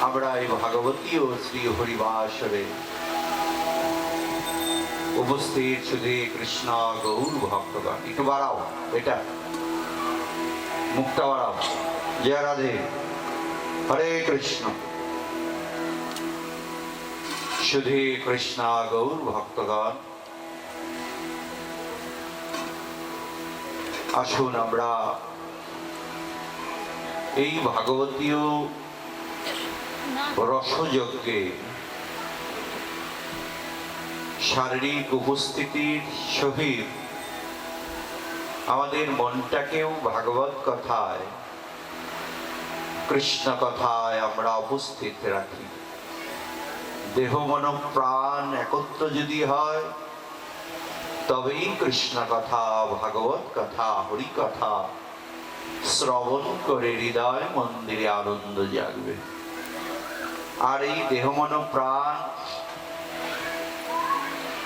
আমরা এই ভাগবতী ও শ্রী হরিবাসরে উপস্থিত শুধু কৃষ্ণ গৌর ভক্তগণ। একটু বাড়াও, এটা মুখটা বাড়াও। জয় রাধে, হরে কৃষ্ণ। শুধু কৃষ্ণ গৌর ভক্তগণ, আসুন আমরা এই ভাগবতীয় রসযজ্ঞে শারীরিক উপস্থিতির সহিত আমাদের মনটাকেও ভাগবত কথায়, কৃষ্ণ কথায় আমরা উপস্থিত রাখি। দেহ মন প্রাণ একত্র যদি হয়, তবেই কৃষ্ণ কথা, ভাগবত কথা, হরি কথা শ্রবণ করে হৃদয় মন্দিরে আনন্দ জাগবে। আর এই দেহ মন প্রাণ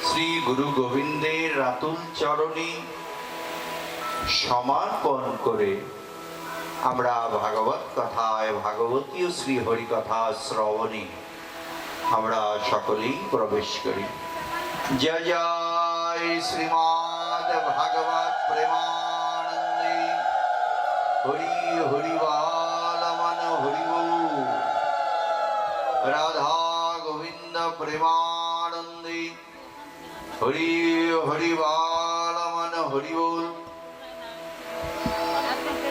শ্রী গুরু গোবিন্দের রাতুল চরণে সমর্পণ করে আমরা ভাগবত কথায়, ভাগবতী ও শ্রী হরি কথা শ্রবণে আমরা সকলেই প্রবেশ করি। জয় জয় শ্রীমদ ভাগবত প্রেমানন্দে হরি হরি বল মন হরি বল। রাধা গোবিন্দ প্রেমানন্দে হরি হরি বল মন হরি বল।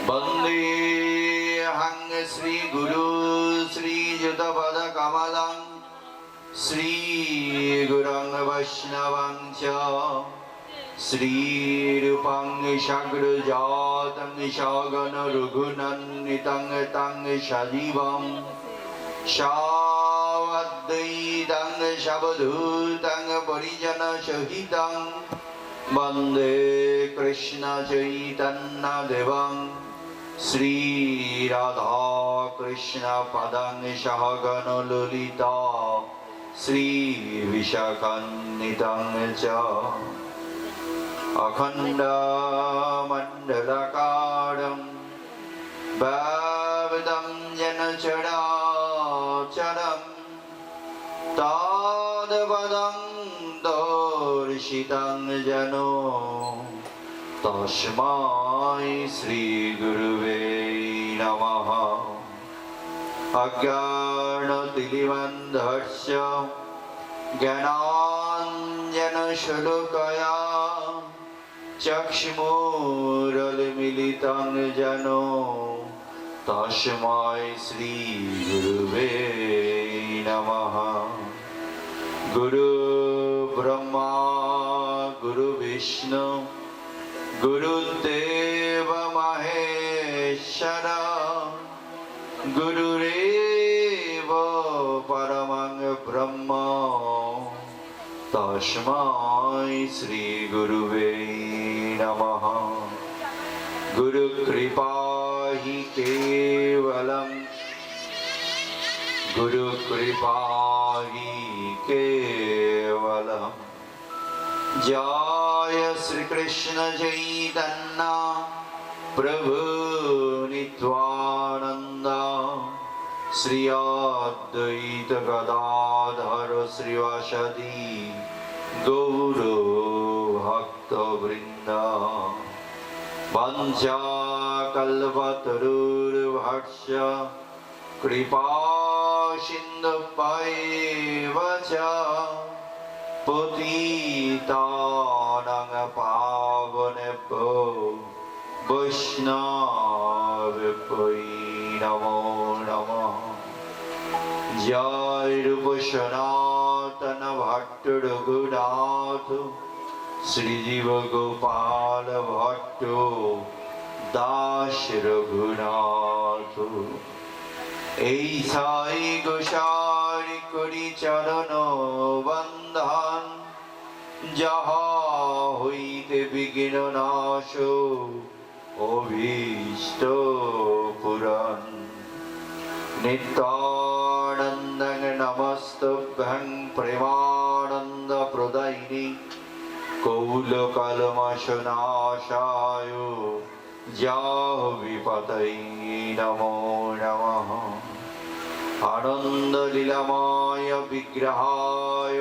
বন্দে হং শ্রী গুরু শ্রী যুত পদ কমলং শ্রী গুরং বৈষ্ণবং চ শ্রী রূপং সাগ্রজাতং সগণ রঘুনন্দিতং তং সজীবং সাদ্বৈতং সবধূতং পরিজন সহিতং বন্দে কৃষ্ণ চৈতন্য দেবং শ্রী রাধা কৃষ্ণ পদং সহগণ ললিতা শ্রী বিশাখান্বিতং চ অখণ্ড মণ্ডলাকারং ব্যবদং যেন চরাচরং তদ্পদং দর্শিতং যেন তস্मै শ্রী গুরুবে নমঃ। অজ্ঞানতিমিরন্ধস্য জ্ঞানাঞ্জনশলাকয়া চক্ষুरुन्मीलितं येन তস্मै শ্রী গুরুবে নমঃ। গুরু ব্রহ্মা গুরু বিষ্ণু গুরুদেব মহেশ্বর গুরুরেব পরমং ব্রহ্ম তস্मै শ্রী গুরুবে নমঃ। গুরু কৃপা হি কেবলম গুরু কৃপা হি কেবলম। জয় শ্রী কৃষ্ণ চৈতন্য প্রভু নিত্যানন্দ শ্রী অদ্বৈত গদাধর শ্রীবাসাদি গৌর ভক্তবৃন্দ। বঞ্চা কল্পতরুর্ভক্ষ কৃপা সিন্ধুভ্যেব চ পতিতানাং পাবনেভ্যো বৈষ্ণবেভ্যো নমো নমঃ। জয় রূপ সনাতন ভট্ট রঘুনাথ শ্রীজীব গোপাল ভট্ট দাস রঘুনাথ। এই সাই গোসারি করি চরণ বন্ধন যাহা হইতে বিঘ্ন নাশ অভীষ্ট পুরাণ। নিত্যানন্দং নমস্তুভ্যং প্রেমানন্দ প্রদায়িনী কৌল কলমশনাশায় যাহ্বীপতয়ে নমো নমঃ। आनंद लीलामय विग्रहाय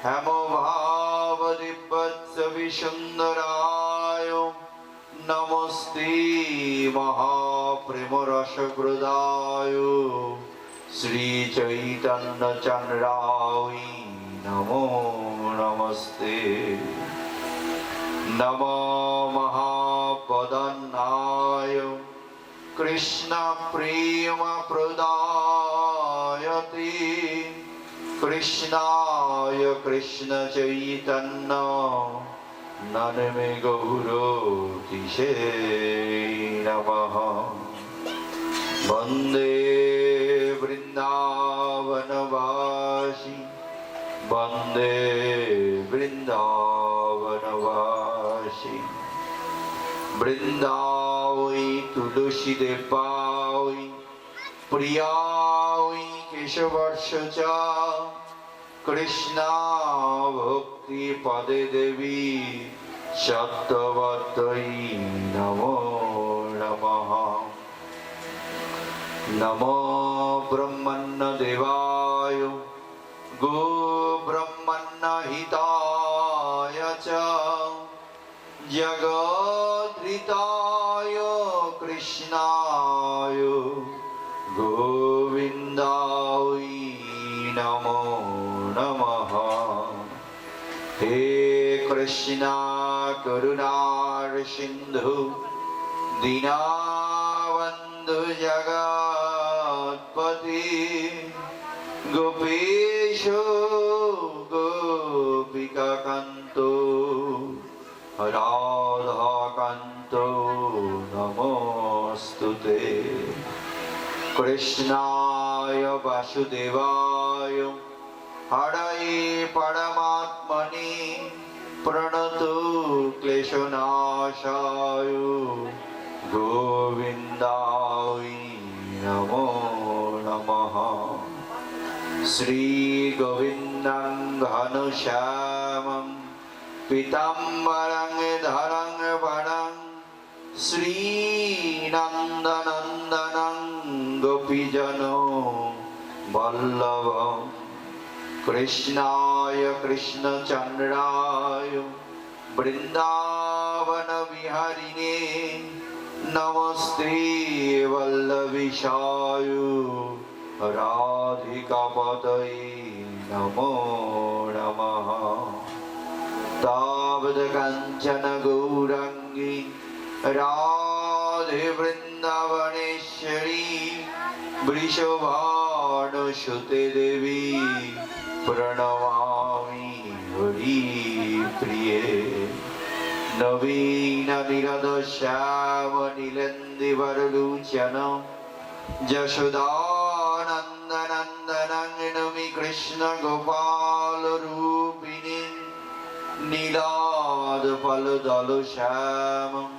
हेम भाव दिव्यत्स विसुंदराय नमस्ते महाप्रेम रसप्रदाय श्री चैतन्य चंद्राय नमो नमस्ते। नमो महापदन्नाय कृष्ण प्रेम प्रदायते कृष्णाय कृष्ण चैतन्य नन्मे गौरतिशे नमः। वन्दे वृन्दावनवासी वन्दे वृन्दावनवासी। वृन्दावै तुलसी देवाय प्रियाय केशवर्ष च कृष्णा भक्ति पदे देवी सत्यवत्यै नमो नमः। नमो ब्रह्मण्य देवाय गो ब्रह्मण्य हिताय च जगद्धिताय कृष्णाय गोविन्दाय नमो नमः। हे कृष्णा करुणा सिन्धु दीनबन्धु जगत्पति गोपेश गोपिकान्तो राधाकान्तो नमोस्तुते। कृष्णाय वासुदेवाय हरये परमात्मने प्रणतो क्लेशनाशाय गोविन्दाय नमो नमः। श्री गोविन्दं घनश्यामं पीताम्बरं धरं वरं श्रीनन्दनन्दनं गोपीजनो वल्लभं कृष्णाय कृष्णचन्द्राय वृन्दावन विहारिणे नमस्ते वल्लभीशाय राधिकापतये नमो नमः। तावद् काञ्चन गौराङ्गी राधे वृन्दावनेश्वरी वृषभानुसुते देवी प्रणमामि हरिप्रिये। नवीन निरदश्याम नीलेन्दुवरलोचन यशोदानन्दनन्दनं नमि कृष्ण गोपाल रूपिणी नीलादफलदलश्यामं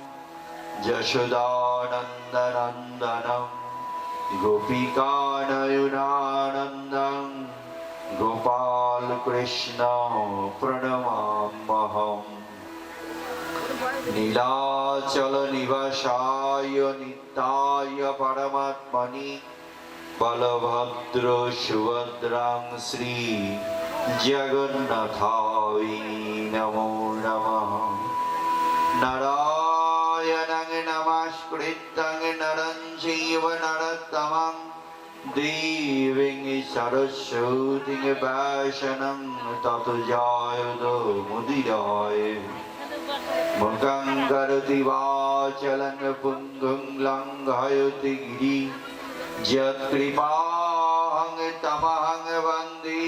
यशोदानन्दनन्दनं गोपिकानयनानन्दं गोपाल कृष्ण प्रणमाम्यहम्। नीलाचल निवासाय नित्याय परमात्मनि बलभद्र सुभद्रां श्री जगन्नाथाय नमो नमः। नारायणं नमस्कृतं नरं चैव नरोत्तमं देवीं सरस्वतीं व्यासं ततो जयमुदीरये। मुखं करोति वाचालं पुङ्गुं लङ्घयति गिरिं यत्कृपां तमहं वन्दे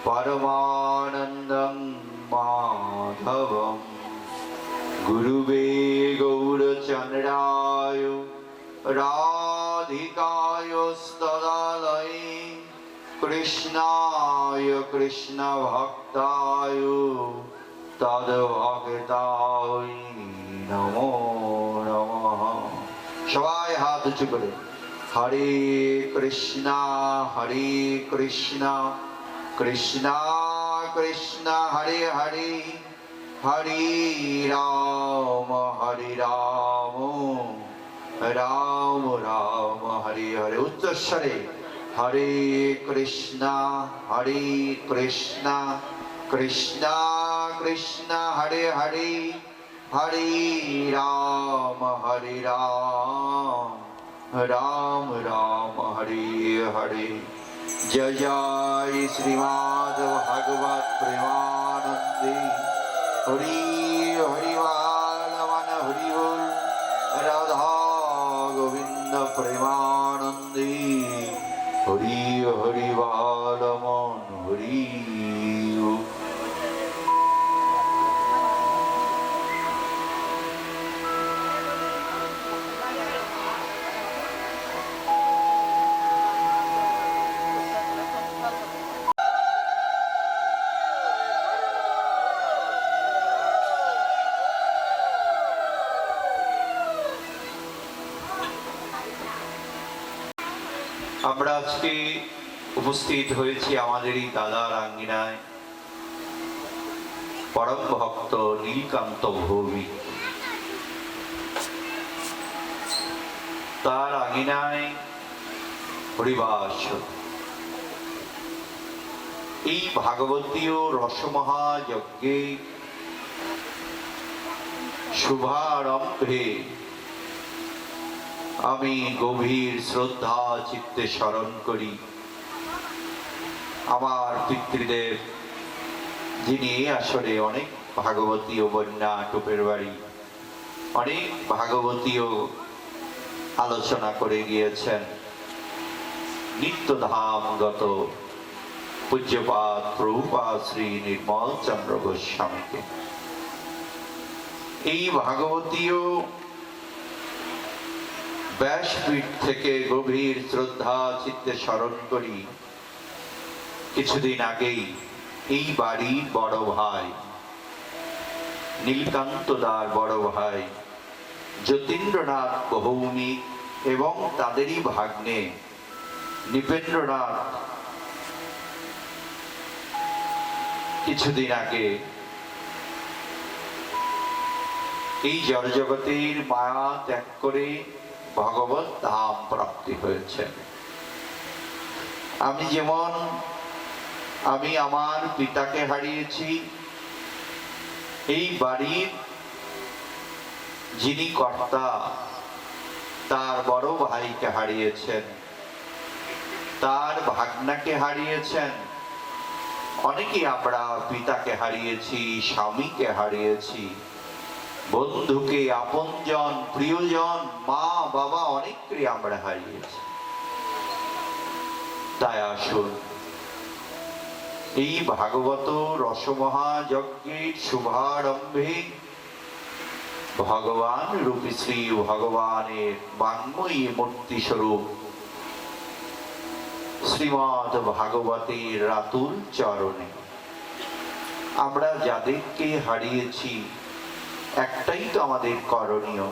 परमानन्दं माधवम्। गुरुवे गौरचन्द्राय राधिकाय स्तदालये कृष्णाय कृष्णभक्ताय तद्भक्ताय नमो नमः। সবাই হাত উঁচু করে হরে কৃষ্ণা কৃষ্ণা কৃষ্ণা হরে হরে হরে রাম রাম রাম হরে হরে। উচ্চস্বরে হরে কৃষ্ণ কৃষ্ণ কৃষ্ণ হরে হরে, হরে রাম রাম রাম হরে হরে। জয় জয় শ্রীমদ্ ভাগবত প্রেমানন্দে। হরি হরি বালমন হরি বল, রাধা গোবিন্দ প্রেমানন্দে। হরি হরি বালমন হরি। আমরা আজকে উপস্থিত হয়েছি আমাদেরই দাদার আঙ্গিনায়, পরম ভক্ত নীলকান্ত ভৌমিক। তার আঙ্গিনায় হরিবাস। এই ভাগবতীয় রসমহাযজ্ঞে শুভারম্ভে আমি গভীর শ্রদ্ধা চিত্তে স্মরণ করি আমার পিতৃদেব, যিনি আসলে অনেক ভাগবতীয় বন্যা টোপের বাড়ি অনেক ভাগবতীয় আলোচনা করে গিয়েছেন। নিত্যধামগত পূজ্যপাদ প্রভুপাদ শ্রী নির্মল চন্দ্র গোস্বামীকে এই ভাগবতীয় ব্যাসপীঠ থেকে গভীর শ্রদ্ধা চিত্তে স্মরণ করি। কিছুদিন আগেই এই বাড়ির বড় ভাই নীলকান্ত দার বড় ভাই যতীন্দ্রনাথ ভৌমিক এবং তাদেরই ভাগ্নে নৃপেন্দ্রনাথ কিছুদিন আগে এই জড়জগতের মায়া ত্যাগ করে ভগবত ধাম প্রাপ্তি হয়েছে। আমি আমার পিতাকে হারিয়েছি, এই বাড়ির যিনি কর্তা তার বড় ভাইকে হারিয়েছেন, তার ভাগ্নাকে হারিয়েছেন। অনেকেই আমরা পিতাকে হারিয়েছি, স্বামীকে হারিয়েছি, বন্ধুকে, আপনজন, প্রিয়জন, মা বাবা অনেককে আমরা হারিয়েছি। তাই আসুন এই ভাগবত রসমহাযজ্ঞের শুভারম্ভে ভগবান রূপী শ্রী ভগবানের বাঙ্ময়ী মূর্তি স্বরূপ শ্রীমদ ভাগবতের রাতুল চরণে আমরা যাদেরকে হারিয়েছি, একটাই তো আমাদের করণীয়।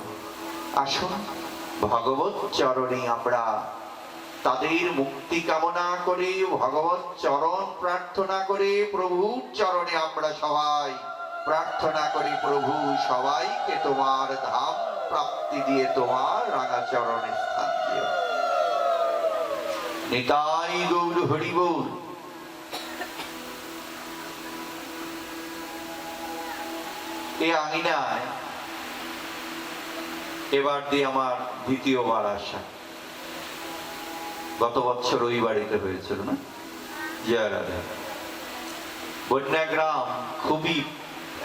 আসুন ভগবত চরণে আমরা তাদের মুক্তি কামনা করে, ভগবত চরণ প্রার্থনা করে, প্রভুর চরণে আমরা সবাই প্রার্থনা করি, প্রভু সবাইকে তোমার ধাম প্রাপ্তি দিয়ে তোমার রাঙা চরণে স্থান দিও। নিতাই গৌর হরি বল। এই আঙিনায় এবার দিয়ে আমার দ্বিতীয়বার আসা। গত বছর ওই বাড়িতে হয়েছিল না? জয় রাধা। বন্যা গ্রাম খুবই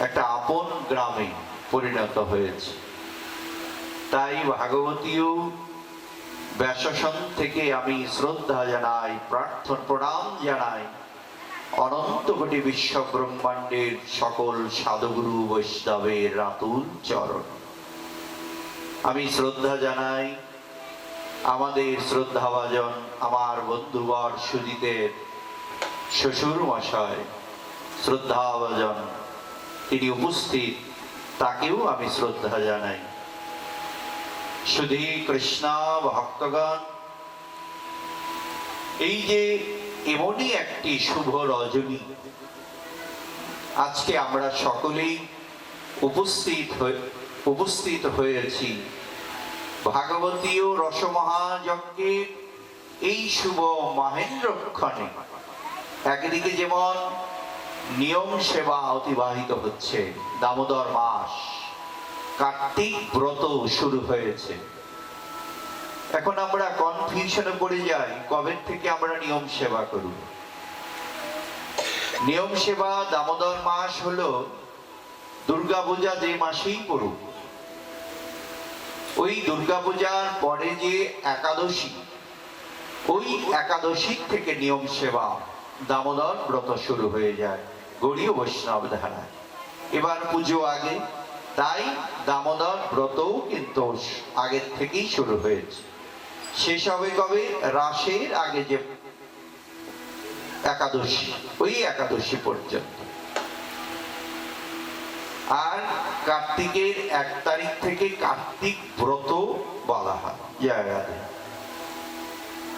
একটা আপন গ্রামে পরিণত হয়েছে। তাই ভাগবতীয় ব্যাসাসন থেকে আমি শ্রদ্ধা জানাই, প্রণাম জানাই অনন্ত কোটি বিশ্ব ব্রহ্মাণ্ডের সকল সাধুগুরু বৈষ্ণবের রাতুল চরণ। আমি শ্রদ্ধা জানাই আমাদের শ্রদ্ধাভাজন আমার বন্ধুবর সুজিতের শ্বশুর মশাই শ্রদ্ধাভাজন, তিনি উপস্থিত, তাকেও আমি শ্রদ্ধা জানাই। সুধী কৃষ্ণ ভক্তগণ, এই যে এমনই একটি শুভ রজনী আজকে আমরা সকলেই উপস্থিত হয়েছি ভাগবতীয় রসমহাযজ্ঞে এই শুভ মহেন্দ্রক্ষণে একদিকে যেমন নিয়ম সেবা অতিবাহিত হচ্ছে, দামোদর মাস, কার্তিক ব্রত শুরু হয়েছে। এখন আমরা কনফিউশনে পড়ে যাই, কবে থেকে আমরা নিয়ম সেবা করব। নিয়ম সেবা দামোদর মাস হলো দুর্গাপূজা যে মাসেই পড়ুক, ওই দুর্গাপূজার পরে যে একাদশী, ওই একাদশীর থেকে নিয়ম সেবা দামোদর ব্রত শুরু হয়ে যায় গৌড়ীয় বৈষ্ণব ধারায়। এবার পুজো আগে, তাই দামোদর ব্রতও কিন্তু আগের থেকেই শুরু হয়েছে। শেষ হবে কবে? রাসের আগে যে একাদশী, ওই একাদশী পর্যন্ত। আর কার্তিকের 1 তারিখ থেকে কার্তিক ব্রত বলা হয়।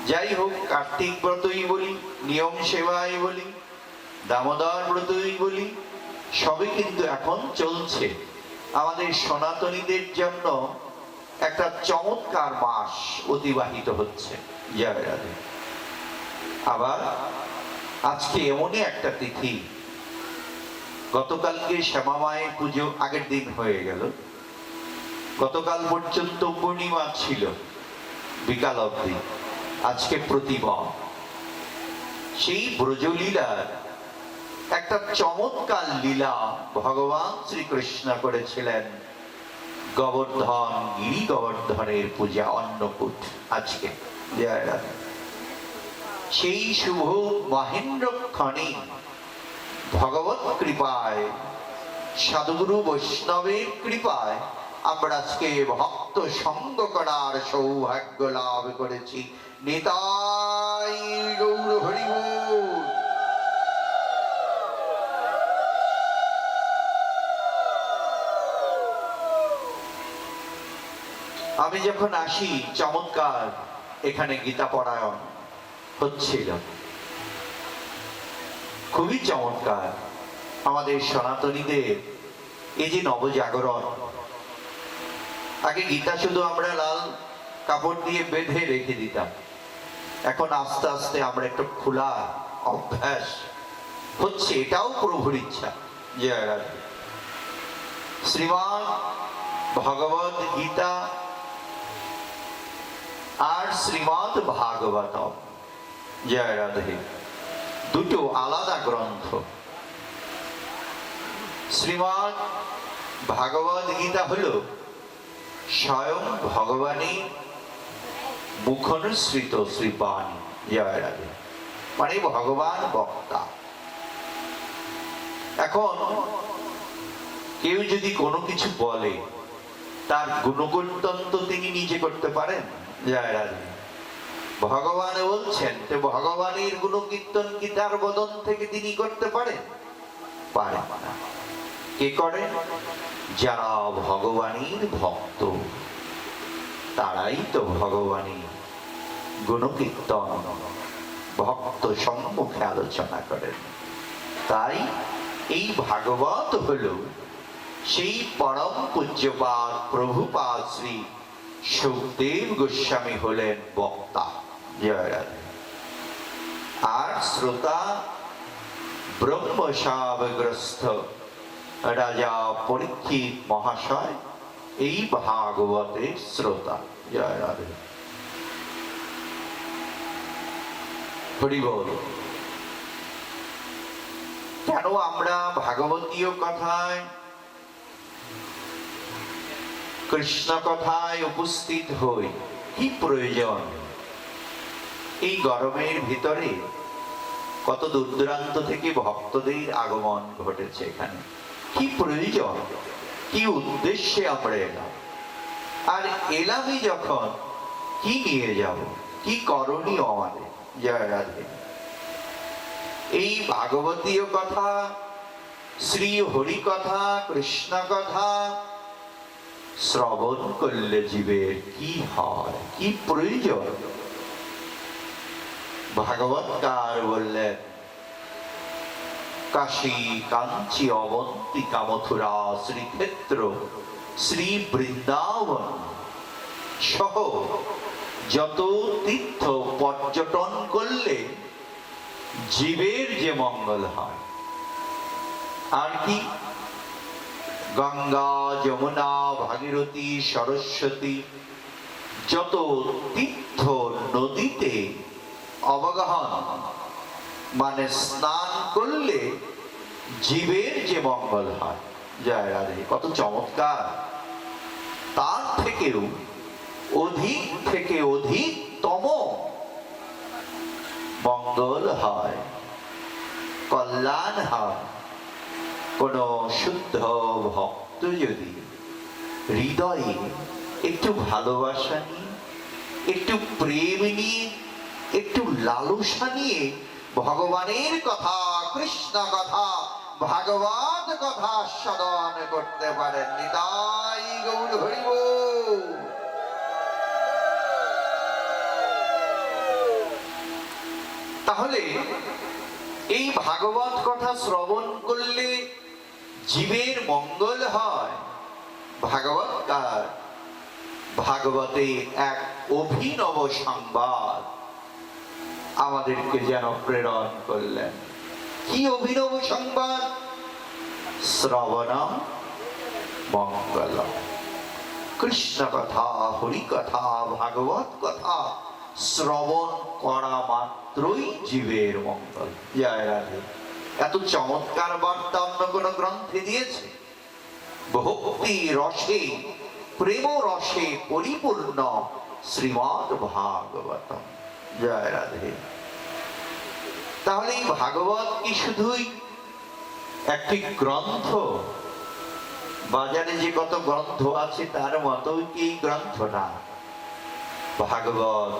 যাই হোক, কার্তিক ব্রতই বলি, নিয়ম সেবাই বলি, দামোদর ব্রতই বলি, সবই কিন্তু এখন চলছে। আমাদের সনাতনীদের জন্য একটা চমৎকার মাস অতিবাহিত হচ্ছে। আবার আজকে এমনই একটা তিথি, গতকালকে শ্যামা মায়ের পুজো আগের দিন হয়ে গেল, গতকাল পর্যন্ত পূর্ণিমা ছিল বিকাল অবধি, আজকে প্রতিমা। সেই ব্রজলীলার একটা চমৎকার লীলা ভগবান শ্রীকৃষ্ণ করেছিলেন। গোবর্ধন, গিরি গোবর্ধনের পূজা, অন্নকূট আজকে। সেই শুভ মহেন্দ্রক্ষণে ভগবত কৃপায়, সাধুগুরু বৈষ্ণবের কৃপায় আমরা আজকে ভক্ত সঙ্গ করার সৌভাগ্য লাভ করেছি। নিতাই গৌর হরি বল। আমি যখন আসি, চমৎকার এখানে গীতা পড়ায়ন হচ্ছিল, খুবই চমৎকার। আমাদের সনাতনীদের এই যে নবজাগরণ, আগে গীতা শুধু আমরা লাল কাপড় দিয়ে বেঁধে রেখে দিতাম, এখন আস্তে আস্তে আমরা একটু খোলা অভ্যাস হচ্ছে, এটাও প্রভুর ইচ্ছা। জয় রাধে। শ্রীমদ্ ভগবদ গীতা আর শ্রীমদ্ ভাগবতম, জয় রাধে, দুটো আলাদা গ্রন্থ। শ্রীমদ্ ভাগবত গীতা হলো স্বয়ং ভগবানের মুখনিসৃত শ্রীবাণী, জয় রাধে, মানে ভগবান বক্তা। এখন কেউ যদি কোনো কিছু বলে, তার গুণকীর্তন তো তিনি নিজে করতে পারেন, জয় রাধে। ভগবান বলছেন, তো ভগবানের গুণকীর্তন কি তার বদন থেকে তিনি করতে পারেন? পারেন না। কে করে? যারা ভগবানের ভক্ত, তারাই তো ভগবানের গুণকীর্তন ভক্ত সম্মুখে আলোচনা করেন। তাই এই ভাগবত হলো সেই পরম পূজ্যপাদ প্রভুপাদ শ্রী সুখদেব গোস্বামী হলেন বক্তা, জয় রাধে। আর শ্রোতা ব্রহ্মশাবগ্রস্ত রাজা পরীক্ষিত মহাশয় এই ভাগবতের শ্রোতা, জয় রাধে। হরি বল। কেন আমরা ভাগবতীয় কথায়, কৃষ্ণ কথায় উপস্থিত হই? কি প্রয়োজন? এই গরমের ভিতরে কত দূর দূরান্ত থেকে ভক্তদের আগমন ঘটেছে এখানে। কি প্রয়োজন, কি উদ্দেশ্যে আমরা এলাম? আর এলামই যখন, কি নিয়ে যাব, কি করণীয় আমাদের? জয় রাধে। এই ভাগবতীয় কথা, শ্রী হরি কথা, কৃষ্ণ কথা শ্রবণ করলে জীবের কি হয়, কি প্রয়োজন? ভাগবতকার বললেন, কাশী কাঞ্চি অবন্তিকা মথুরা শ্রীক্ষেত্র শ্রী বৃন্দাবন সহ যত তীর্থ পর্যটন করলে জীবের যে মঙ্গল হয়। আর কি? গঙ্গা, যমুনা, ভাগীরথী, সরস্বতী যত তীর্থ নদীতে অবগাহন মানে স্নান করলে জীবের যে মঙ্গল হয়। জয় রাধে, কত চমৎকার! তার থেকেও অধিক থেকে অধিকতম মঙ্গল হয়, কল্যাণ হয়। কোন শুদ্ধ ভক্ত যদি হৃদয়ে একটু ভালোবাসা নিয়ে, একটু প্রেম নিয়ে, একটু লালসা নিয়ে ভগবানের কথা, কৃষ্ণ কথা, ভাগবত কথা সাধন করতে পারেন, নিতাই গৌর হরি বল। তাহলে এই ভাগবত কথা শ্রবণ করলে জীবের মঙ্গল হয়। ভাগবতকার ভাগবতে এক অভিনব সংবাদ আমাদেরকে যেন প্রেরণ করলেন। কি অভিনব সংবাদ? শ্রবণম মঙ্গলম। কৃষ্ণ কথা, হরি কথা, ভাগবত কথা শ্রবণ করা মাত্রই জীবের মঙ্গল। জয় রাধে। এত চমৎকার বার্তা অন্য কোন গ্রন্থে দিয়েছে? ভক্তি রসে, প্রেম রসে পরিপূর্ণ শ্রীমদ ভাগবতম। জয় রাধে। তাহলে এই ভাগবত কি শুধুই একটি গ্রন্থ? বাজারে যে কত গ্রন্থ আছে তার মতো কি এই গ্রন্থ না। ভাগবত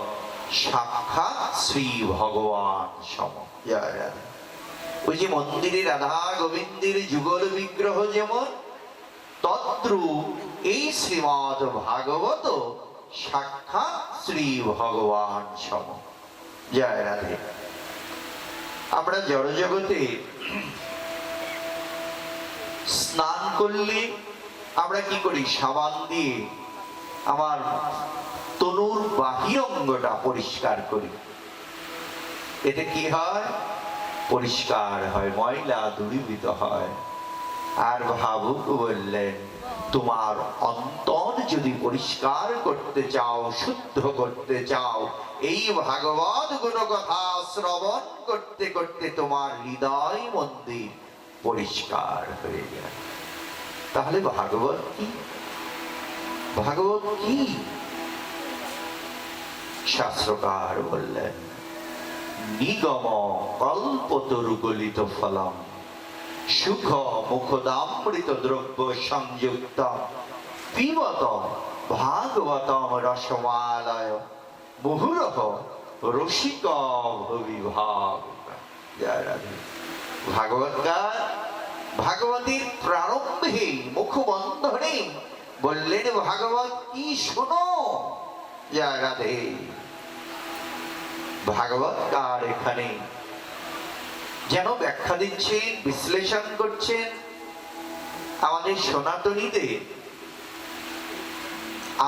সাক্ষাৎ শ্রী ভগবান সম। জয় রাধে। ওই যে মন্দিরে রাধা গোবিন্দের যুগল বিগ্রহ যেমন, তদ্রূপ এই শ্রীমদ ভাগবত সাক্ষাৎ শ্রী ভগবান সম। জয় রাধে। আমরা জড়জগতে স্নান করলে আমরা কি করি? সাবান দিয়ে আমার তনুর বাহির অঙ্গটা পরিষ্কার করি। এতে কি হয়? পরিষ্কার হয়, ময়লা দূরীভূত হয়। আর ভাবুক বললেন, তোমার অন্তর যদি পরিষ্কার করতে চাও, শুদ্ধ করতে চাও, এই ভাগবত গুণ কথা শ্রবণ করতে করতে তোমার হৃদয় মন্দির পরিষ্কার হয়ে যায়। তাহলে ভাগবত কি? ভাগবত কি? শাস্ত্রকার বললেন, নিগম কল্পতরু গলিত ফলম সুখ মুখদামৃত দ্রব্য সংযুক্ত পিবত ভাগবতম রসমালয় মুহুরহ রসিক ভবিভাগ। ভাগবতকার ভাগবতের প্রারম্ভে মুখবন্ধনে বললেন, ভাগবত কি শোনো। জয় রাধে। ভাগবতকার এখানে যেন ব্যাখ্যা দিচ্ছেন, বিশ্লেষণ করছেন। আমাদের সনাতনীদের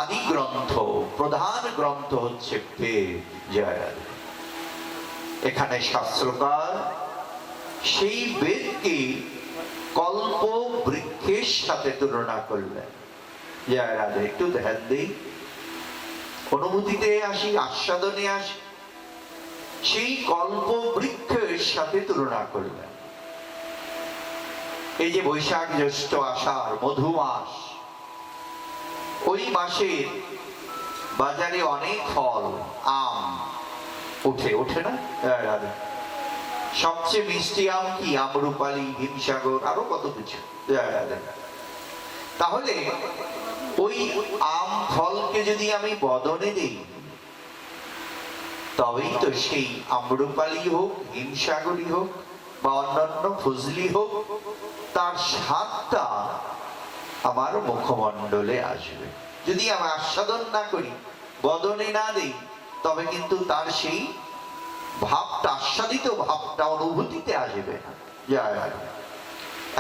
আদি গ্রন্থ, প্রধান গ্রন্থ হচ্ছে বেদ। জয় রাধে। এখানে শাস্ত্রকার সেই বেদকে কল্প বৃক্ষের সাথে তুলনা করলেন। জয় রাধে। একটু ধ্যান দিই, অনুভূতিতে আসি, আস্বাদনে আসি। সেই কল্প বৃক্ষের সাথে তুলনা করলেন। এই যে বৈশাখ জ্যৈষ্ঠ আষাঢ় মধু মাস, ওই মাসে বাজারে অনেক ফল, আম ওঠে না? সবচেয়ে মিষ্টি আম কি? আম্রপালি, হিমসাগর, আরো কত কিছু। তাহলে ওই আম ফলকে যদি আমি বদনে দিই, তবেই তো সেই আম্রপালি হোক, হিমসাগরী হোক বা অন্যান্য ফজলি হোক, তার স্বাদটা আমার মুখমণ্ডলে আসবে। যদি আমি আস্বাদন না করি, বদনে না দিই, তবে কিন্তু তার সেই ভাবটা, আস্বাদিত ভাবটা অনুভূতিতে আসবে না।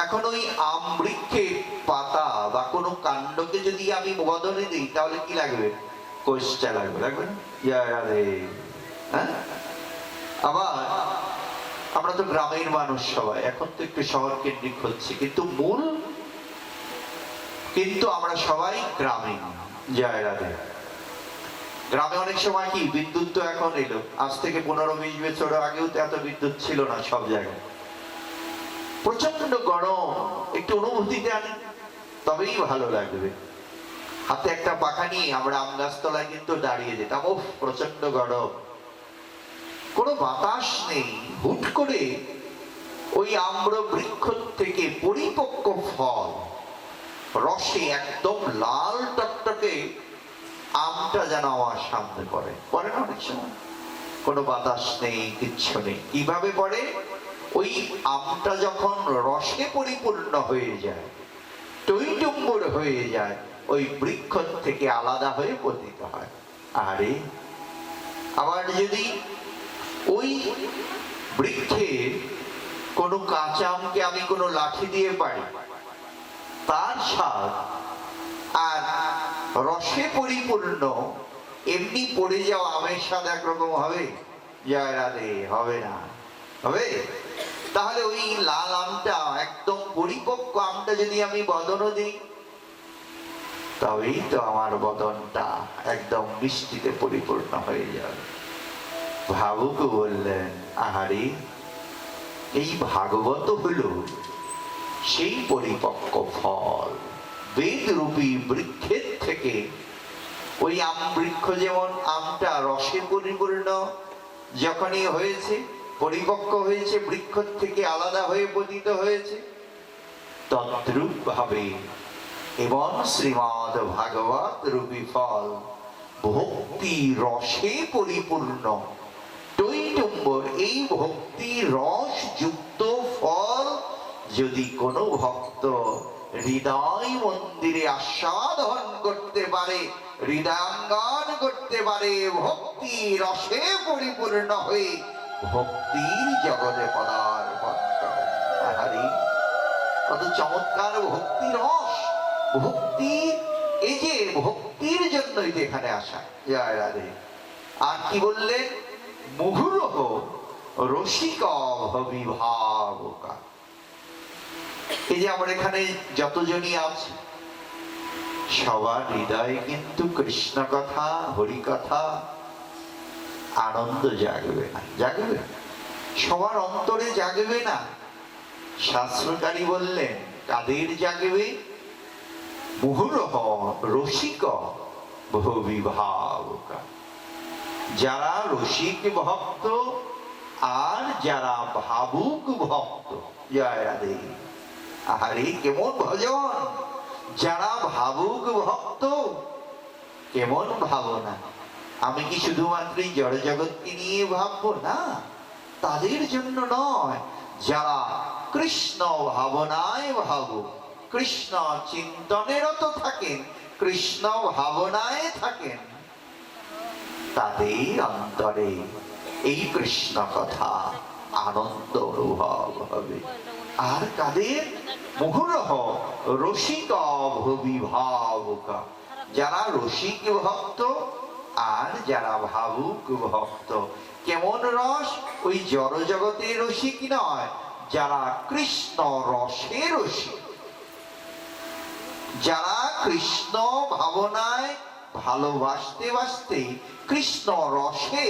এখন ওই আম বৃক্ষের পাতা বা কোনো কাণ্ডকে যদি আমি বদনে দিই, তাহলে কি লাগবে? কোষটা লাগবে না? জয় রাধে। হ্যাঁ, আবার আমরা তো গ্রামের মানুষ সবাই, এখন তো একটু শহর কেন্দ্রিক হচ্ছে, কিন্তু আমরা সবাই গ্রামীণ। জয় রাধে। গ্রামে অনেক সময় কি বিদ্যুৎ তো এখন এলো, আজ থেকে 15-20 বছর আগেও তো এত বিদ্যুৎ ছিল না সব জায়গায়। প্রচন্ড গরম, একটু অনুভূতিতে আনি তবেই ভালো লাগবে। হাতে একটা পাখা নিয়ে আমরা আম গাছতলায় কিন্তু দাঁড়িয়ে যেতাম, ও প্রচন্ড গরম, কোনো বাতাস নেই। হুট করে ওই আম্র বৃক্ষ থেকে পরিপক্ক ফল, রসে একদম লাল টকটকে আমটা যেন আমার সামনে পড়ে না অনেক সময়, কোনো বাতাস নেই, কিচ্ছু নেই। কিভাবে পড়ে? ওই আমটা যখন রসে পরিপূর্ণ হয়ে যায়, টইটুম্বুর হয়ে যায়, ওই বৃক্ষ থেকে আলাদা হয়ে পতিত হয়। আরে আবার যদি ওই বৃক্ষে কোনো কাঁচা আমকে আমি কোনো লাঠি দিয়ে পারি, তার স্বাদ আর রসে পরিপূর্ণ এমনি পড়ে যাওয়া আমের স্বাদ একরকম হবে? জয় রাধে, হবে না। হবে? তাহলে ওই লাল আমটা, একদম পরিপক্ক আমটা যদি আমি বদনও দিই, তবেই তো আমার বদনটা একদম মিষ্টিতে পরিপূর্ণ হয়ে যাবে। ভাবুক বললেন, আহারে, এই ভাগবত হলো সেই পরিপক্ক ফল। বেদ রূপী বৃক্ষের থেকে ওই আম বৃক্ষ যেমন আমটা রসে পরিপূর্ণ যখনই হয়েছে, পরিপক্ক হয়েছে, বৃক্ষ থেকে আলাদা হয়ে পতিত হয়েছে, তদ্রূপ ভাবে এবং শ্রীমদ্ ভাগবত রূপী ফল ভক্তি রসে পরিপূর্ণ টইটুম্বর, এই ভক্তি রস যুক্ত ফল যদি কোনো ভক্ত হৃদয় মন্দিরে আস্বাদন করতে পারে, হৃদয়াঙ্গন করতে পারে, ভক্তি রসে পরিপূর্ণ হয়ে ভক্তির জগতে পদার্পণ করে। কত চমৎকার ভক্তি রস! ভক্তি, এই যে ভক্তির জন্যই তো এখানে আসা। জয় রাধে। আর কি বললেন? মুহুরহ রসিক ভবিভাবকা। এই যে আমরা এখানে যতজনই আছি, সবার হৃদয়ে কিন্তু কৃষ্ণ কথা, হরি কথা আনন্দ জাগবে না? জাগবে? সবার অন্তরে জাগবে না? শাস্ত্রকারী বললেন, কাদের জাগবে? মুহুরহ রসিক ভবিভাবকা। যারা রসিক ভক্ত আর যারা ভাবুক ভক্ত। জয় রাধে। আহারে কেমন ভজন! যারা ভাবুক ভক্ত, কেমন ভাবনা! আমি কি শুধুমাত্র জড় জগৎকে নিয়ে ভাববো? না, তাদের জন্য নয়। যারা কৃষ্ণ ভাবনায় ভাবুক, কৃষ্ণ চিন্তনেরত থাকেন, কৃষ্ণ ভাবনায় থাকেন, তাদের অন্তরে এই কৃষ্ণ কথা আনন্দ অনুভব হবে। আর কাদের? মুহুরহ রসিক ভবিভাবকা। যারা রসিক ভক্ত আর যারা ভাবুক ভক্ত। কেমন রস? ওই জড় জগতের রসিক নয়, যারা কৃষ্ণ রসে রসিক, যারা কৃষ্ণ ভাবনায় ভালোবাসতে বাসতে কৃষ্ণ রসে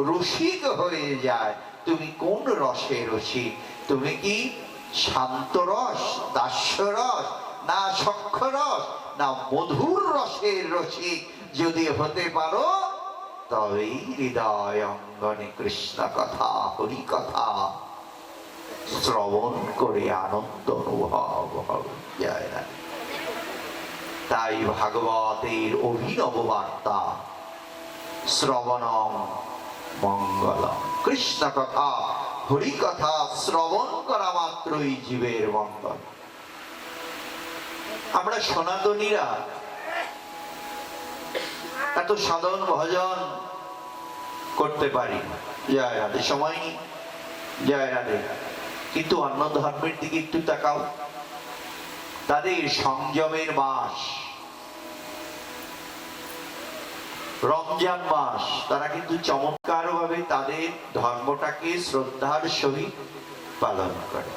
রসিক হয়ে যায়। তুমি কোন রসে রসিক? তুমি কি শান্ত রস, দাস্য রস, না সখ্য রস, না মধুর রসের রসিক যদি হতে পারো, তবেই হৃদয় অঙ্গনে কৃষ্ণ কথা, হরি কথা শ্রবণ করে আনন্দ অনুভব হবে। যায় না? তাই ভাগবতের অভিনব বার্তা, শ্রবণম মঙ্গলম। কৃষ্ণ কথা, হরি কথা শ্রবণ করা মাত্রই জীবের মঙ্গল। আমরা সনাতনীরা এত সাধন ভজন করতে পারি, জয় রাধে, সময় নেই। জয় রাধে। কিন্তু অন্য ধর্মের দিকে একটু তাকাও, তাদের সংযমের মাস, রমজান মাস তারা কিন্তু চমৎকার ভাবে তাদের ধর্মটাকে শ্রদ্ধার সহিত পালন করে।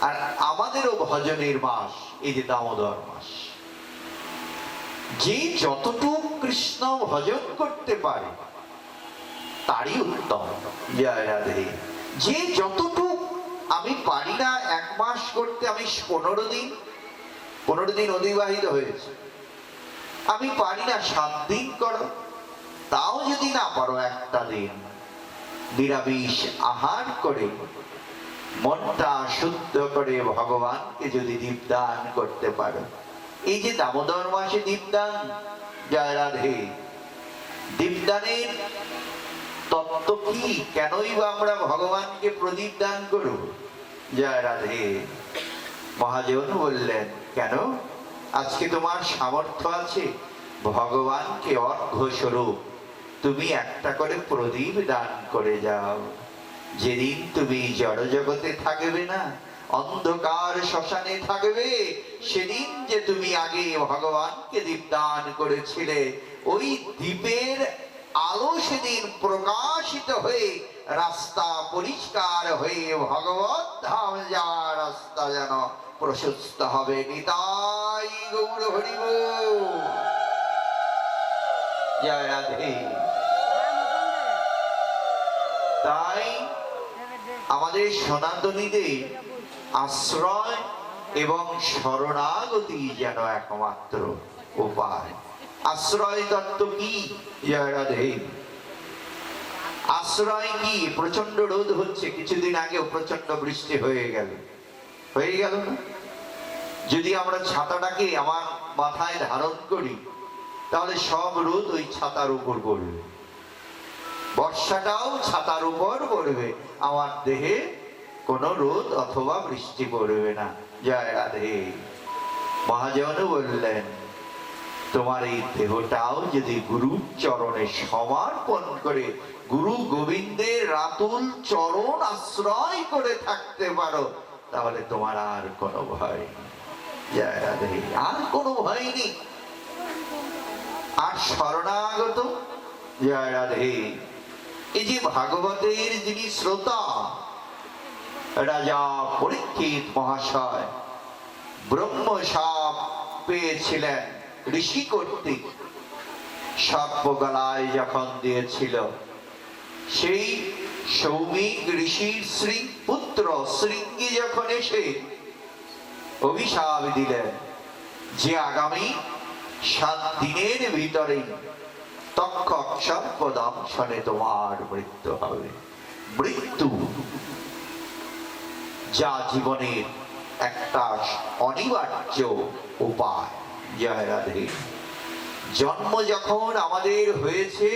আর আমাদেরও ভজনের মাস এই যে দামোদর মাস, যে যতটুক কৃষ্ণ ভজন করতে পারে তারই উত্তম। জয় রাধে। যে যতটুক, আমি পারি না এক মাস করতে, আমি 15 দিন অতিবাহিত হয়েছে, আমি পারি না 7 দিন করো, তাও যদি না পারো একটা দিন নিরামিষ আহার করে মনটা শুদ্ধ করে ভগবানকে যদি দীপদান করতে পারো। এই যে দামোদর মাসে দীপদান, জয় রাধে, দীপদানের তত্ত্ব কি? কেনই বা আমরা ভগবানকে প্রদীপ দান করব? জয় রাধে। মহাজন বললেন, কেন? আজকে তোমার সামর্থ্য আছে, ভগবানকে অর্ঘ্য স্বরূপ তুমি একটা করে প্রদীপ দান করে যাও। যেদিন তুমি জড় জগতে থাকবে না, অন্ধকার শ্মশানে থাকবে, সেদিন যে তুমি আগে ভগবানকে দীপ দান করেছিলে, ওই দীপের আলো সেদিন প্রকাশিত হয়ে রাস্তা পরিষ্কার হয়ে ভগবত ধাম যাওয়ার রাস্তা যেন প্রশস্ত হবে। নিতাই গৌর হরি বল। জয় রাধে। তাই আমাদের সনাতনীদের আশ্রয় এবং শরণাগতি যেন একমাত্র উপায়। আশ্রয় তত্ত্ব কি? জয় রাধে। আশ্রয় কি? প্রচন্ড রোদ হচ্ছে, কিছুদিন আগেও প্রচন্ড বৃষ্টি হয়ে গেল না? যদি আমরা ছাতাটাকে আমার মাথায় ধারণ করি, তাহলে সব রোদ ওই ছাতার উপর পড়বে, বর্ষাটাও ছাতার উপর পড়বে, আমার দেহে কোনো রোদ অথবা বৃষ্টি পড়বে না। জয় রাধে। মহাজন বললেন, তোমার এই দেহটাও যদি গুরুর চরণে সমর্পণ করে গুরু গোবিন্দের রাতুল চরণ আশ্রয় করে থাকতে পারো, তাহলে তোমার আর কোনো ভয় নেই। জয় রাধে। আর কোনো ভয় নেই। আর শরণাগত, জয় রাধে, এই যে ভাগবতের যিনি শ্রোতা রাজা পরীক্ষিত মহাশয় ব্রহ্মশাপ পেয়েছিলেন ঋষি কর্তৃক, সর্প গলায় যখন দিয়েছিল, সেই সৌমিক ঋষির শ্রী পুত্র শৃঙ্গী যখন এসে অভিশাপ দিলেন যে আগামী 7 দিনের ভিতরে তক্ষক সর্প দংশনে তোমার মৃত্যু হবে। মৃত্যু যা জীবনের একটা অনিবার্য উপায়। জয় রাধে। জন্ম যখন আমাদের হয়েছে,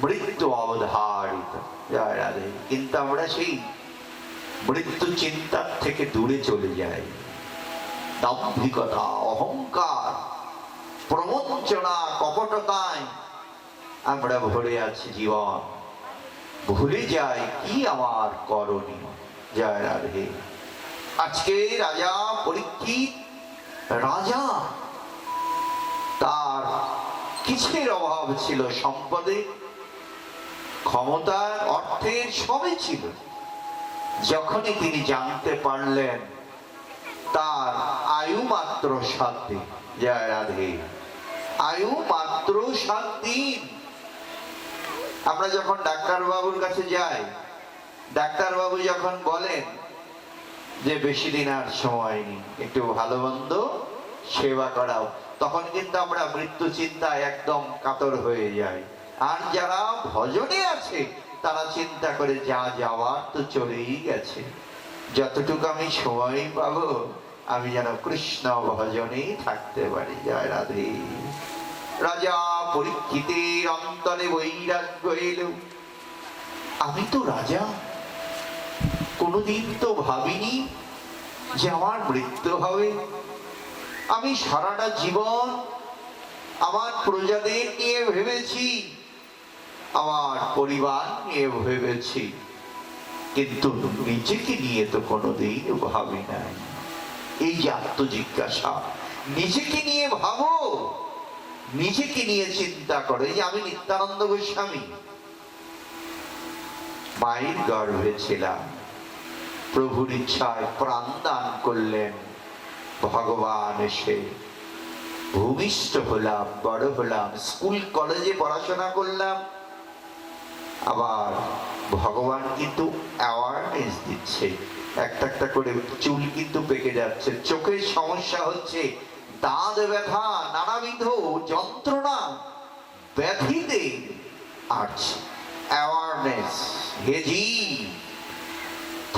মৃত্যু অবধারিত। জয় রাধে। কিন্তু আমরা সেই মৃত্যু চিন্তার থেকে দূরে চলে যাই। দাম্ভিকতা, অহংকার, প্রবঞ্চনা, কপটতায় আমরা ভরে আছি জীবন, ভুলে যাই কি আমার করণীয়। জয় রাধে। আজকে রাজা পরীক্ষিত, রাজা, তার কিসের অভাব ছিল? সম্পদে, ক্ষমতার, অর্থের, সবই ছিল। যখনই তিনি জানতে পারলেন তার আয়ু মাত্র 7 দিন। জয় রাধে। আয়ু মাত্র 7 দিন। আমরা যখন ডাক্তার বাবুর কাছে যাই, ডাক্তার বাবু যখন বলেন যে বেশি দিন আর সময় নেই, একটু ভালো মন্দ সেবা করাও, তখন কিন্তু আমরা মৃত্যু চিন্তায় একদম কাতর হয়ে যাই। আর যারা ভজনে আছে তারা চিন্তা করে, যা যাওয়ার তো চলেই গেছে, যতটুকু আমি সময় পাবো আমি যেন কৃষ্ণ ভজনেই থাকতে পারি। জয় রাধে। রাজা পরীক্ষিতের অন্তরে বৈরাগ্য এলো, আমি তো রাজা, কোনোদিন তো ভাবিনি যে আমার মৃত্যু হবে। আমি সারাটা জীবন আমার প্রজাদের নিয়ে ভেবেছি, আমার পরিবার নিয়ে ভেবেছি, কিন্তু নিজেকে নিয়ে তো কোনোদিন ভাবি নাই। এই যে আত্মজিজ্ঞাসা, নিজেকে নিয়ে ভাবো, নিজেকে নিয়ে চিন্তা করে যে আমি নিত্যানন্দ গোস্বামী মায়ের গর্ভে ছিলাম, প্রভুর ইচ্ছায় প্রাণ দান করলেন ভগবান, এসে ভূমিষ্ঠ হলাম, বড় হলাম, স্কুল কলেজে পড়াশোনা করলাম। আবার ভগবান কিন্তু অ্যাওয়ারনেস দিচ্ছে, একটা একটা করে চুল কিন্তু পেকে যাচ্ছে, চোখের সমস্যা হচ্ছে, দাঁত ব্যথা, নানাবিধ যন্ত্রণা ব্যাধিতে আসছে। অ্যাওয়ারনেস, হেজি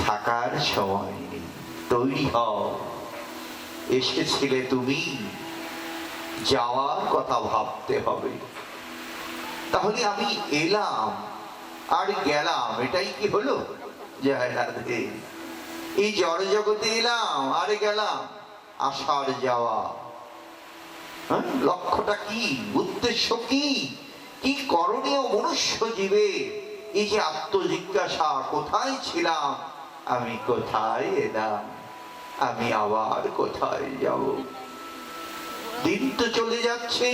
থাকার সময় নেই, তৈরি হও, এসেছিলে তুমি, যাওয়ার কথা ভাবতে হবে। তাহলে আমি এলাম আর গেলাম, এটাই কি হলো? জয় রাধে। এই জড় জগতে এলাম আর গেলাম, আসার যাওয়া, লক্ষ্যটা কি, উদ্দেশ্য কি, কি করণীয় মনুষ্য জীবে? এই যে আত্মজিজ্ঞাসা, কোথায় ছিলাম, আমি কোথায় এলাম, আমি আবার কোথায় যাব? দিন তো চলে যাচ্ছে,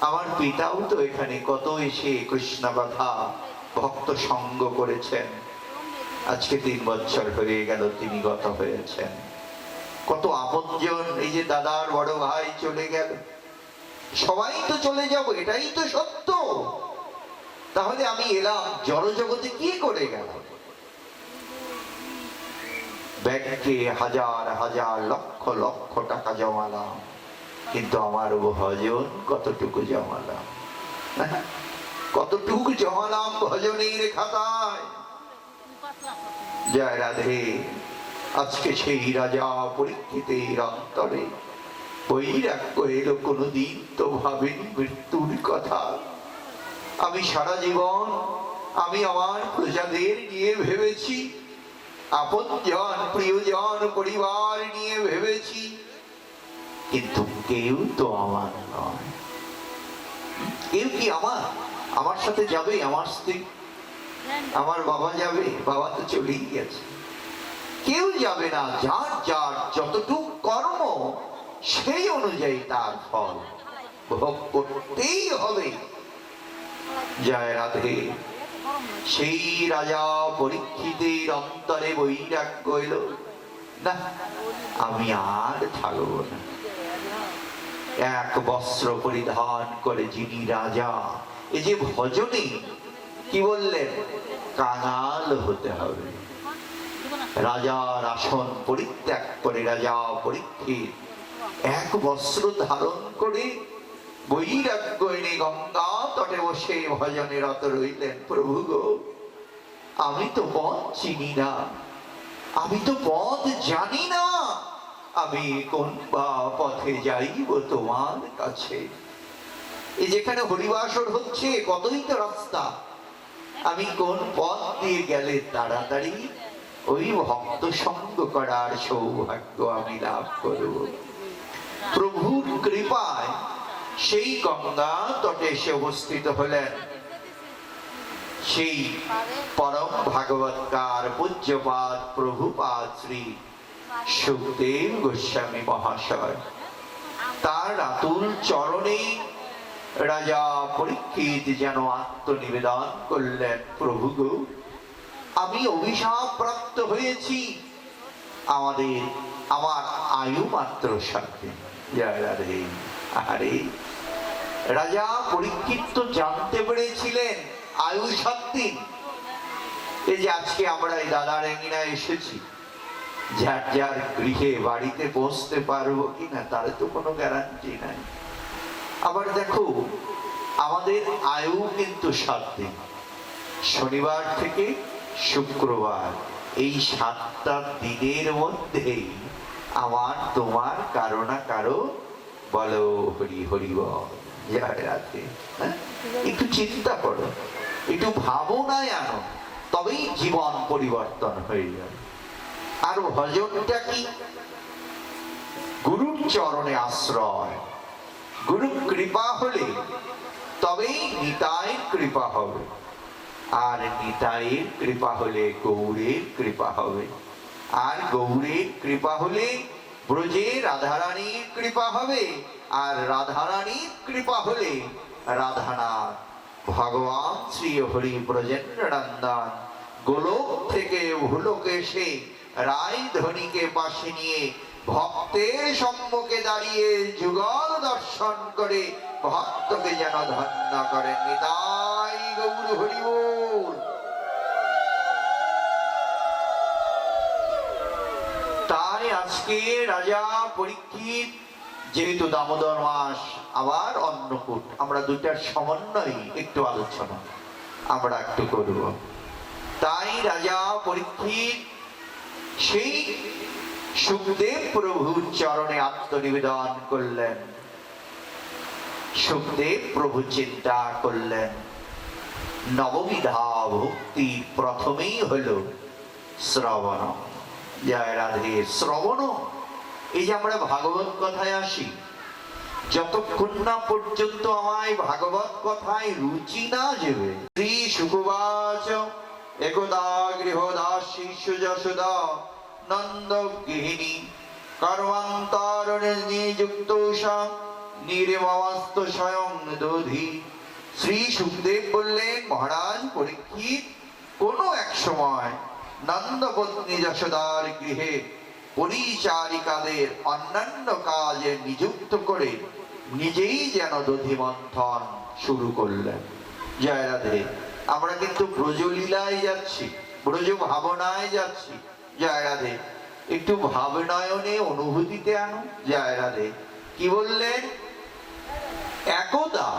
আমার পিতাও তো এখানে কত এসে কৃষ্ণ কথা ভক্ত সঙ্গ করেছেন, আজকে 3 বছর হয়ে গেল তিনি গত হয়েছেন। কত আপনজন, এই যে দাদার বড় ভাই চলে গেল, সবাই তো চলে যাব, এটাই তো সত্য। তাহলে আমি এলাম জড় জগতে কি করে গেলাম? ব্যাংকে হাজার হাজার লক্ষ লক্ষ টাকা জমালাম, কিন্তু আমার ভজন কতটুকু জমালাম? কতটুকু জমালাম ভজনের খাতায়? জয় রাধে। আজকে সেই রাজা পরীক্ষিতের অন্তরে বৈরাগ্য এলো, কোনদিন তো ভাবেনি মৃত্যুর কথা। আমি সারা জীবন আমি আমার প্রজাদের নিয়ে ভেবেছি, আপনজন প্রিয়জন পরিবার নিয়ে ভেবেছি, কিন্তু কেউ তো আমার নয়। কেউ কি আমার সাথে যাবে? আমার স্ত্রী, আমার বাবা যাবে? বাবা তো চলেই গেছে। কেউ যাবে না। যার যার যতটুকু কর্ম, সেই অনুযায়ী তার ফল ভোগ করতেই হবে। জয় রাধে। সেই রাজা পরীক্ষিতের অন্তরে বৈরাগ্য এলো, না আমি আর থাকব না। এক বস্ত্র পরিধান করে যিনি রাজা, এই যে ভজনে কি বললেন, কাঙাল হতে হবে। রাজার আসন পরিত্যাগ করে রাজা পরীক্ষিত এক বস্ত্র ধারণ করে বৈরাগ্য এনে গঙ্গা তটে বসে ভজনে রত রইলেন। প্রভু গো, আমি তো পথ চিনি না, আমি তো পথ জানি না, আমি কোন বা পথে যাইব তোমার কাছে? এই যেখানে হরিবাসর হচ্ছে, কতই তো রাস্তা, আমি কোন পথ দিয়ে গেলে তাড়াতাড়ি ওই ভক্ত সঙ্গ করার সৌভাগ্য আমি লাভ করব? প্রভুর কৃপায় সেই গঙ্গা তটে এসে উপস্থিত হলেন সেই পরম ভাগবতকার পূজ্যপাদ প্রভুপাদ শ্রী সুখদেব গোস্বামী মহাশয়। তার আতুল চরণে রাজা পরীক্ষিত যেন আত্মনিবেদন করলেন, প্রভু গো, আমি অভিশাপ প্রাপ্ত হয়েছি, আমার আয়ু মাত্র 7 দিন। জয় রাধে। আরে রাজা পরীক্ষিত তো জানতে পেরেছিলেন আয়ু 7 দিন। এই যে আজকে আমরা এই দাদা রেঙ্গিনা এসেছি, যার যার গৃহে বাড়িতে পৌঁছতে পারবো কিনা তার তো কোনো গ্যারান্টি নাই। আবার দেখো, আমাদের আয়ু কিন্তু 7 দিন, শনিবার থেকে শুক্রবার, এই 7টা দিনের মধ্যেই আমার তোমার কারো না কারো বলো হরি হরি বল। জয় রাধে। একটু চিন্তা করো, একটু ভাবনায় আনো, তবেই জীবন পরিবর্তন হয়ে যাবে। আর ভজনটা কি? গুরুর চরণে আশ্রয়, গুরু কৃপা হলে তবেই নিতাইয়ের কৃপা হবে, আর নিতাইয়ের কৃপা হলে গৌরের কৃপা হবে, আর গৌরের কৃপা হলে ব্রজে রাধারানীর কৃপা হবে, আর রাধারানীর কৃপা হলে রাধানাথ ভগবান শ্রী হরি ব্রজেন্দ্র নন্দন গোলক থেকে ভুলোকে এসে রায় ধনীকে পাশে নিয়ে ভক্তের সম্মুখে দাঁড়িয়ে যুগল দর্শন করে ভক্তকে যেন ধন্য করেন। নিতাই গৌর হরি বল। তাই আজকে রাজা পরীক্ষিত, যেহেতু দামোদর মাস আবার অন্নকূট, আমরা দুইটার সমন্বয় একটু আলোচনা আমরা একটু করব। তাই রাজা পরীক্ষিত সেই সুখদেব প্রভুর চরণে আত্মনিবেদন করলেন। সুখদেব প্রভু চিন্তা করলেন, নববিধা ভক্তি প্রথমেই হলো শ্রবণ। জয় রাধে। শ্রবণ, এই যে আমরা ভাগবত কথায় আসি, যতক্ষণ না পর্যন্ত আমায় ভাগবত কথায় রুচি না যাবে। শ্রী শুকবাচ একদা গৃহদাসী সুযশোদা নন্দ গৃহিণী কর্মান্তরণে নিযুক্ত নির্মমস্ত স্বয়ং দধি। শ্রী সুখদেব বললেন, মহারাজ পরীক্ষিত, কোন এক সময় নন্দপত্নী যশোদার গৃহে পরিচারিকাদের অন্যান্য কাজে নিযুক্ত করে নিজেই যেন দধি মন্থন শুরু করলেন। জয় রাধে। আমরা কিন্তু ব্রজলীলায় যাচ্ছি, ব্রজ ভাবনায় যাচ্ছি। জয় রাধে। একটু ভাবনয়নে অনুভূতিতে আনো। জয় রাধে। কি বললেন? একদা,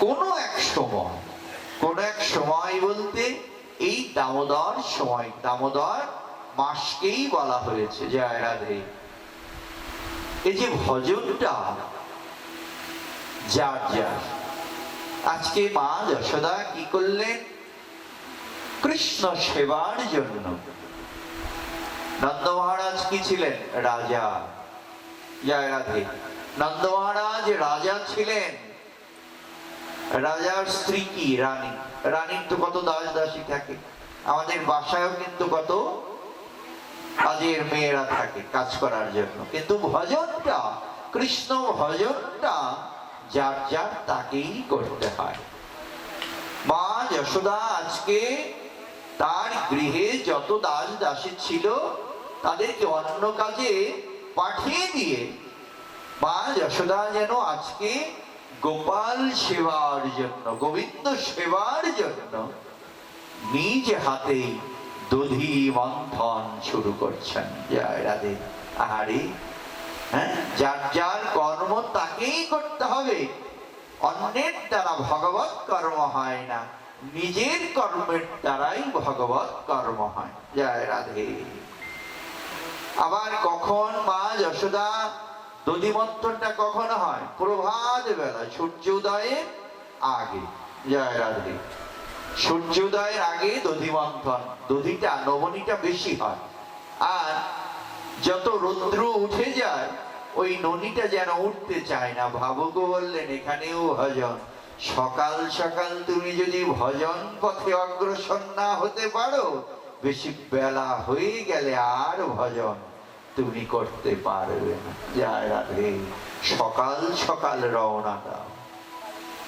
কোন এক সময়, কোন এক সময় বলতে এই দামোদর সময়, দামোদর মাসকেই বলা হয়েছে। জয় রাধে। এই যে ভজনটা যার যার, আজকে মা যশোদা কি করলেন? কৃষ্ণ সেবার জন্য। নন্দ মহারাজ কি ছিলেন? রাজা। জয় রাধে। নন্দ মহারাজ রাজা ছিলেন। রাজার স্ত্রী কি? রানী। রানীর তো কত দাস দাসী থাকে, আমাদের বাসায়ও কিন্তু কত কাজের মেয়েরা থাকে কাজ করার জন্য। কিন্তু ভজনটা, কৃষ্ণ ভজনটা যার যার তাকেই করতে হয়। মা যশোদা আজকে তার গৃহে যত দাস দাসী ছিল তাদেরকে অন্য কাজে পাঠিয়ে দিয়ে মা যশোদা যেন আজকে গোপাল সেবার জন্য, গোবিন্দ সেবার জন্য নিজ হাতে দধি মন্থন শুরু করছেন। জয় রাধে। আহারে, হ্যাঁ, যার যার কর্ম তাকেই করতে হবে। অন্যের দ্বারা ভগবত কর্ম হয় না, নিজের কর্মের দ্বারাই ভগবত কর্ম হয়। জয় রাধে। আবার কখন মা যশোদা দধি মন্থনটা কখন হয়? প্রভাত বেলা, সূর্যোদয়ের আগে। জয় রাধে। সূর্যোদয়ের আগে দধি মন্থন, দধিটা নবনীটা বেশি হয়। আর যত রৌদ্র উঠে যায় ওই ননিটা যেন উঠতে চায় না। ভাবক বললেন, এখানেও ভজন। সকাল সকাল তুমি যদি ভজন পথে অগ্রসর না হতে পারো, বেশি বেলা হয়ে গেলে আর ভজন তুমি করতে পারবে না। জয় রাধে। সকাল সকাল রওনা দাও,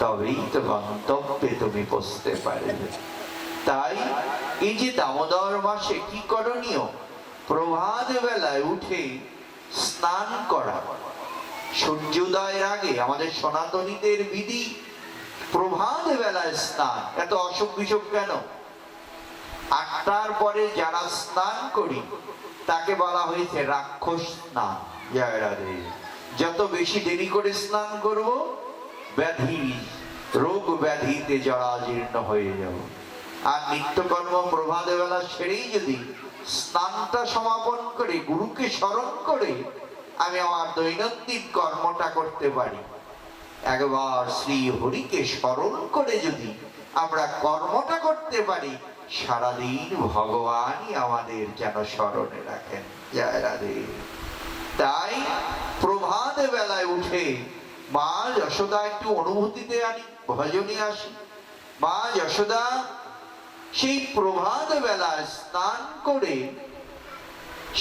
তবেই তো গন্তব্যে তুমি পৌঁছতে পারবে। তাই এই যে দামোদর মাসে কি করণীয়? প্রভাত বেলায় উঠে স্নান করা। সূর্যোদয়ের আগে আমাদের সনাতনীদের বিধি প্রভাত বেলায় স্নান। এত অসুখ বিসুখ কেন? 8টার পরে যারা স্নান করি তাকে বলা হয়েছে রাক্ষস স্নান। জয় রাধে। যত বেশি দেরি করে স্নান করব, ব্যাধি রোগ ব্যাধিতে জরাজীর্ণ হয়ে যাব। আর নিত্যকর্ম প্রভাত বেলা সেরেই যদি স্নানটা সমাপন করে গুরুকে স্মরণ করে আমি আমার দৈনন্দিন কর্মটা করতে পারি, একবার শ্রী হরিকে স্মরণ করে যদি আমরা কর্মটা করতে পারি, সারাদিন ভগবানই আমাদের যেন স্মরণে রাখেন। জয় রাধে। তাই প্রভাত বেলায় উঠে মা যশোদা একটু অনুভূতিতে আনি, ভজনে আসি। মা যশোদা সেই প্রভাত বেলায় স্নান করে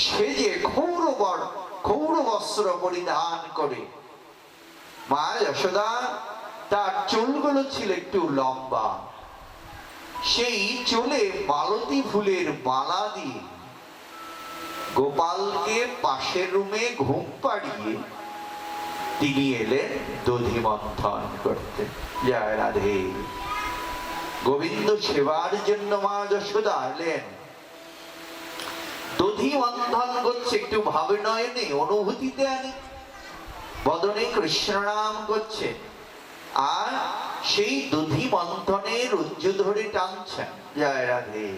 সেজে ঘোর ক্ষৌর বস্ত্র পরিধান করে। মা যশোদা তার চুলগুলো ছিল একটু লম্বা, সেই চুলে মালতী ফুলের মালা দিয়ে গোপালকে পাশের রুমে ঘুম পাড়িয়ে তিনি এলেন দধি মন্থন করতে। জয় রাধে। গোবিন্দ সেবার জন্য মা যশোদা এলেন, দধি মন্থন করছে, একটু ভাবে নয়নে অনুভূতিতে আনে, বদনে কৃষ্ণ নাম করছে, আর সেই দধি মন্থনে রজ্জু ধরে টানছেন। জয় রাধে।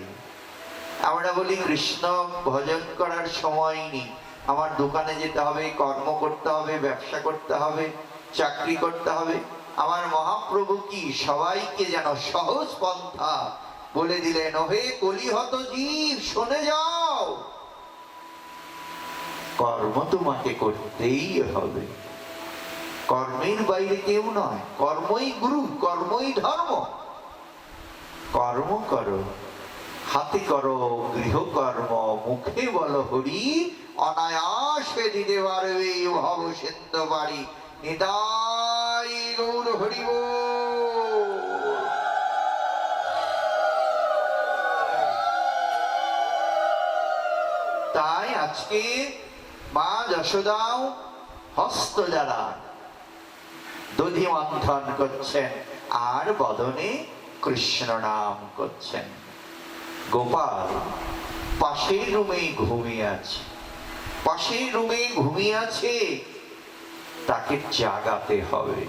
আমরা বলি কৃষ্ণ ভজন করার সময় নেই, আমার দোকানে যেতে হবে, কর্ম করতে হবে, ব্যবসা করতে হবে, চাকরি করতে হবে। আমার মহাপ্রভু কি সবাইকে যেন সহজ পন্থা বলে দিলেন, ওহে কলিহত জীব শোনে যাও, কর্ম তোমাকে করতেই হবে, কর্মের বাইরে কেউ নয়, কর্মই গুরু, কর্মই ধর্ম। কর্ম করো, হাতে করো গৃহকর্ম, মুখে বলো হরি, অনায়াসে দিতে পারবে ভব সিন্ধু বাড়ি। নিতাই গৌর হরি বল। তাই আজকে মা যশোদাও হস্ত যারা দধি মন্থন করছেন আর বদনে কৃষ্ণ নাম করছেন। গোপাল পাশের রুমে ঘুমিয়ে আছে, পাশের রুমে ঘুমিয়ে আছে, তাকে জাগাতে হবে।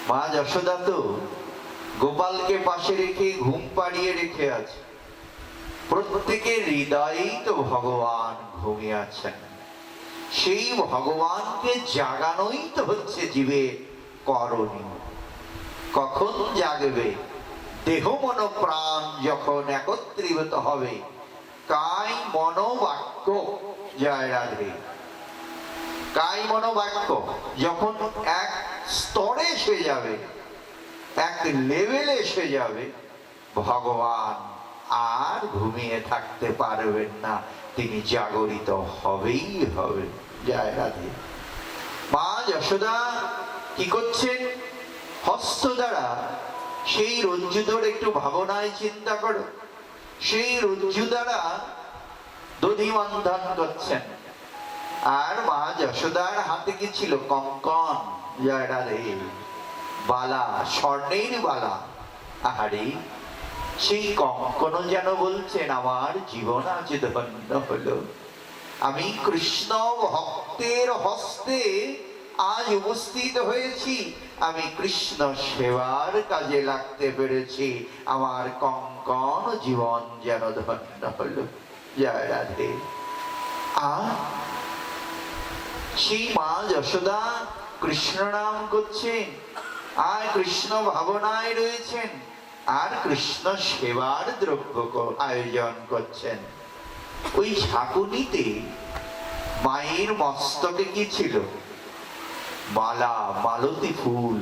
মা যশোদা তো গোপালকে পাশে রেখে ঘুম পাড়িয়ে রেখে আছে, প্রত্যেকের হৃদয়েই তো ভগবান ঘুমিয়ে আছেন। সেই ভগবানকে জাগানোই তো হচ্ছে জীবের করণীয়। কখন জাগবে? দেহ মন প্রাণ যখন একত্রীভূত হবে, কায় মন বাক্য, জয় রাধে, কায় মন বাক্য যখন এক স্তরে এসে যাবে, এক লেভেলে এসে যাবে, ভগবান আর ঘুমিয়ে থাকতে পারবেন না, তিনি জাগরিত হবেই হবে। জয় রাধে। মা যশোদা কি করছেন? হস্ত দ্বারা সেই রজ্জু ধরে, একটু ভাবনায় চিন্তা করো, সেই রজ্জু দ্বারা দধি মন্থন করছেন। আর মা যশোদার হাতে কি ছিল? কঙ্কন। জয় রাধে। বালা, স্বর্ণের বালা। আরে সেই কঙ্কন যেন বলছেন, আমার জীবন আজ ধন্য হলো, আমি কৃষ্ণ ভক্তের হস্তে আজ উপস্থিত হয়েছি, আমি কৃষ্ণ সেবার কাজে লাগতে পেরেছি, আমার কঙ্কন জীবন যেন ধন্য হলো। জয় রাধে। আর সেই মা যশোদা কৃষ্ণ নাম করছেন আর কৃষ্ণ ভাবনায় রয়েছেন, আর কৃষ্ণ সেবার দ্রব্য আয়োজন করছেন। ওই ঝাঁকুনিতে মায়ের মস্তকে কি ছিল? মালা, মালতী ফুল।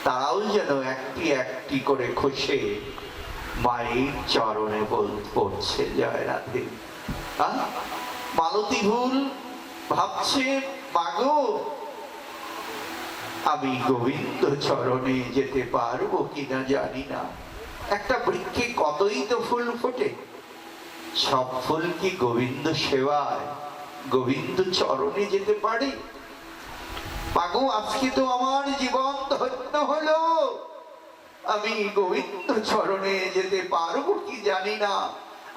তারাও যেন একটি একটি করে খসে মায়ের চরণে পড়ছে। জয় রাধে। মালতী ফুল ভাবছে, মাগো আমি গোবিন্দ চরণে যেতে পারবো কিনা জানি না। একটা বৃক্ষে কতই তো ফুল ফোটে, সব ফুল কি গোবিন্দ সেবায়, গোবিন্দ চরণে যেতে পারে? মাগো আজকে তো আমার জীবন ধন্য হলো, আমি গোবিন্দ চরণে যেতে পারবো কি জানি না।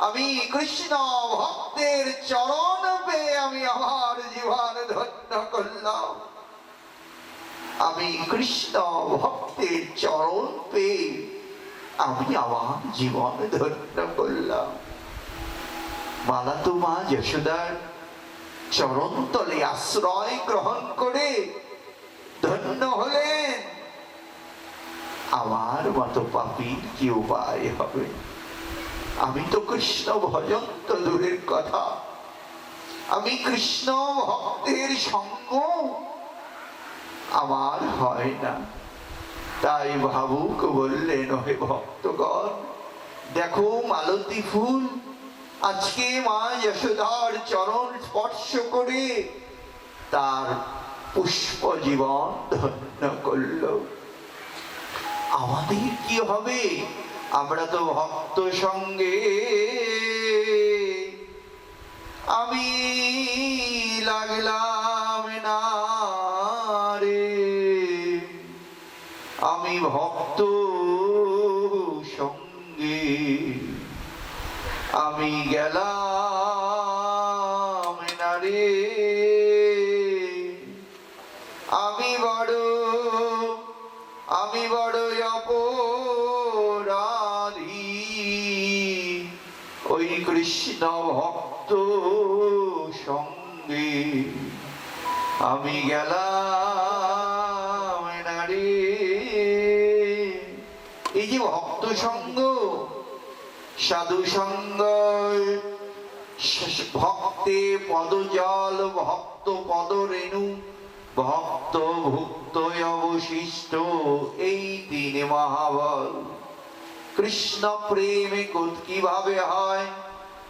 আমি কৃষ্ণ ভক্তের চরণ পেয়ে আমি আমার জীবন ধন্য করলাম, আমি কৃষ্ণ ভক্তের চরণ পেয়ে আমি আমার জীবন ধন্য করলাম। মালা তো মা যশোদার চরণ তলে আশ্রয় গ্রহণ করে ধন্য হলেন। আমার মতো পাপীর কি উপায় হবে? আমি তো কৃষ্ণ ভজন তো দূরের কথা, আমি কৃষ্ণ ভক্তের সঙ্গ আমার হয় না। তাই ভাবুক বললেন, হে ভক্তগণ, দেখো মালতী ফুল আজকে মা যশোদার চরণ স্পর্শ করে তার পুষ্প জীবন ধন্য করল। আমাদের কি হবে? আমরা তো ভক্ত সঙ্গে আমি লাগলাম না রে, আমি ভক্ত সঙ্গে আমি গেলাম না রে, আমি বড় অপরাধী, ওই কৃষ্ণ ভক্ত সঙ্গে আমি গেলাম না রে। এই যে ভক্ত সঙ্গ, সাধু সঙ্গ, ভক্তে পদজল, ভক্ত পদ রেণু, ভক্ত ভুক্ত অবশিষ্ট, এই তিন মহাবল। কৃষ্ণ প্রেমে কিভাবে হয়?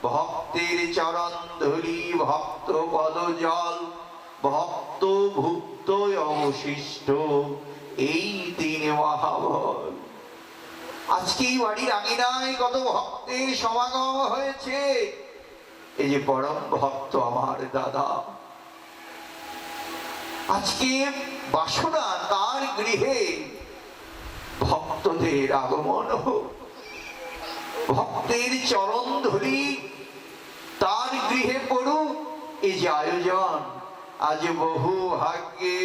ভক্তের চরণ ধুলি, ভক্ত পদ জল, ভক্ত ভুক্ত অবশিষ্ট, এই তিন মহাবল। আজকে এই বাড়ির আঙিনায় কত ভক্তের সমাগম হয়েছে। এই যে পরম ভক্ত আমার দাদা, আজকে বাসনা তার গৃহে ভক্তদের আগমন হোক, ভক্তের চরণ ধরি তার গৃহে পড়ুক। এই যে আয়োজন, আজ বহু ভাগ্যে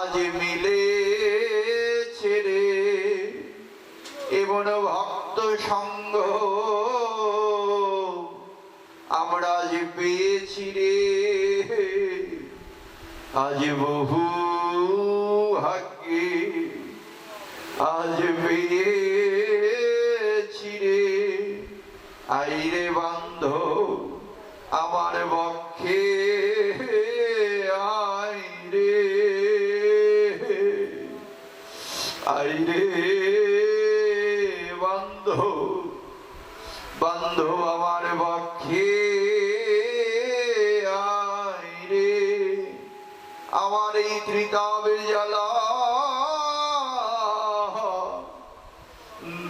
আজ মিলেছে রে, এমন ভক্ত সঙ্গ আমরা যে পেয়েছি রে, আজ বহু ভাগ্যে আজ পেয়েছি রে। আইরে বান্ধব আমার বক্ষে আইরে, আইরে বান্ধব আমার বক্ষে আইরে, আমার এই ত্রিতাবের জ্বালা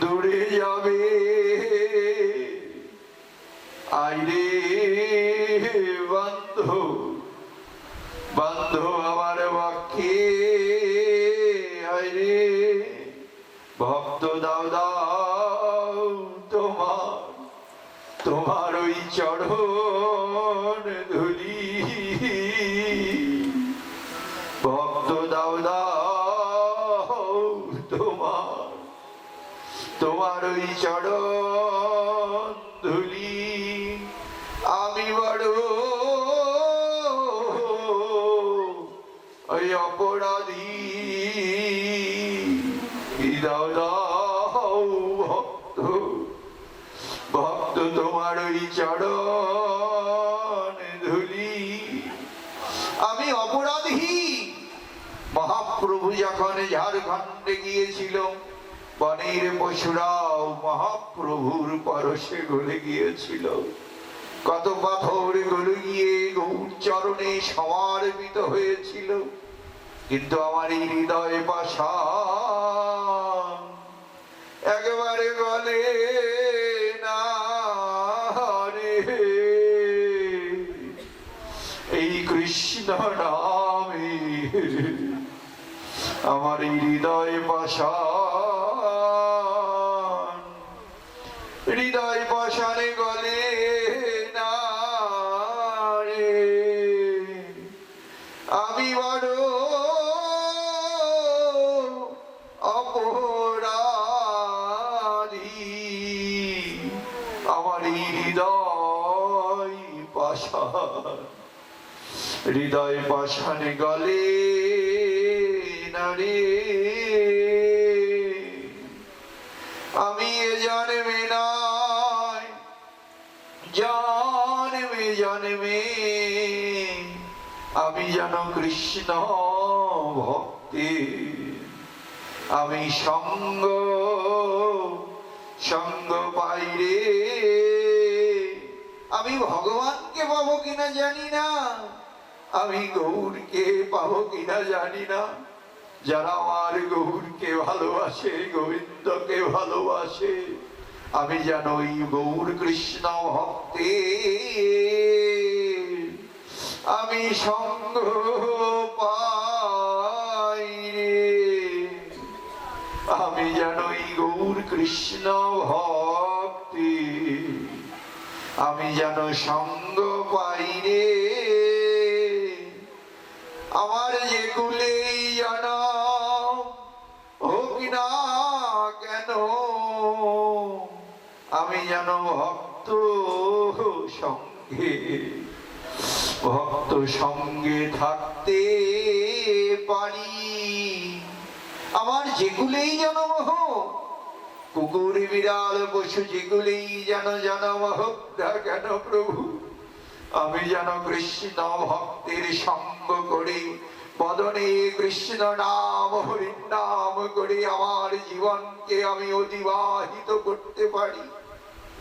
দূরে যাবে, আইরে বান্ধব আমার বক্ষে আইরে। ভক্ত দাও দাও তোমার ওই চরণ ধুলি, ভক্ত দাও দাও তোমার ওই চরণ ধুলি, আমি বড় ওই অপরাধী, দাও দাও ভক্ত তোমার ওই চরণ ধুলি, আমি অপরাধী। মহাপ্রভু যখন ঝাড়খণ্ডে গিয়েছিল, বনের পশুরাও মহাপ্রভুর পরশে গলে গিয়েছিল, কত পাথর গলে গিয়ে গৌর চরণে সমর্পিত হয়েছিল, কিন্তু আমার এই হৃদয় পাষাণ একেবারে গলে না রে। এই কৃষ্ণ নামে আমার এই হৃদয় পাষাণ, হৃদয় পাষাণে গলে না রে। আমি বড় অপরাধী, আমার এই হৃদয় পাষাণ, হৃদয় পাষাণে গলে না রে। আমি এ জন্মে নয়, জন্মে জন্মে আমি যেন কৃষ্ণ ভক্তি, আমি সঙ্গ পাই রে, আমি ভগবানকে পাবো কিনা জানি না, আমি গৌরকে পাবো কিনা জানি না। যারা আমার গৌরকে ভালোবাসে, গোবিন্দকে ভালোবাসে, আমি যেন ওই গৌর কৃষ্ণ ভক্তে আমি সঙ্গ পাই রে। আমি যেন ওই গৌর কৃষ্ণ ভক্তি আমি যেন সঙ্গ পাই রে। আমার যে কুলেই জনম হোক না কেন, আমি যেন ভক্ত সঙ্গে থাকতে পারি। আমার যেগুলোই জন্ম হোক, কুকুর বিড়াল পশু যেগুলোই যেন জন্ম হোক না কেন প্রভু, আমি যেন কৃষ্ণ ভক্তের সঙ্গ করে বদনে কৃষ্ণ নাম হরির নাম করে আমার জীবনকে আমি অতিবাহিত করতে পারি।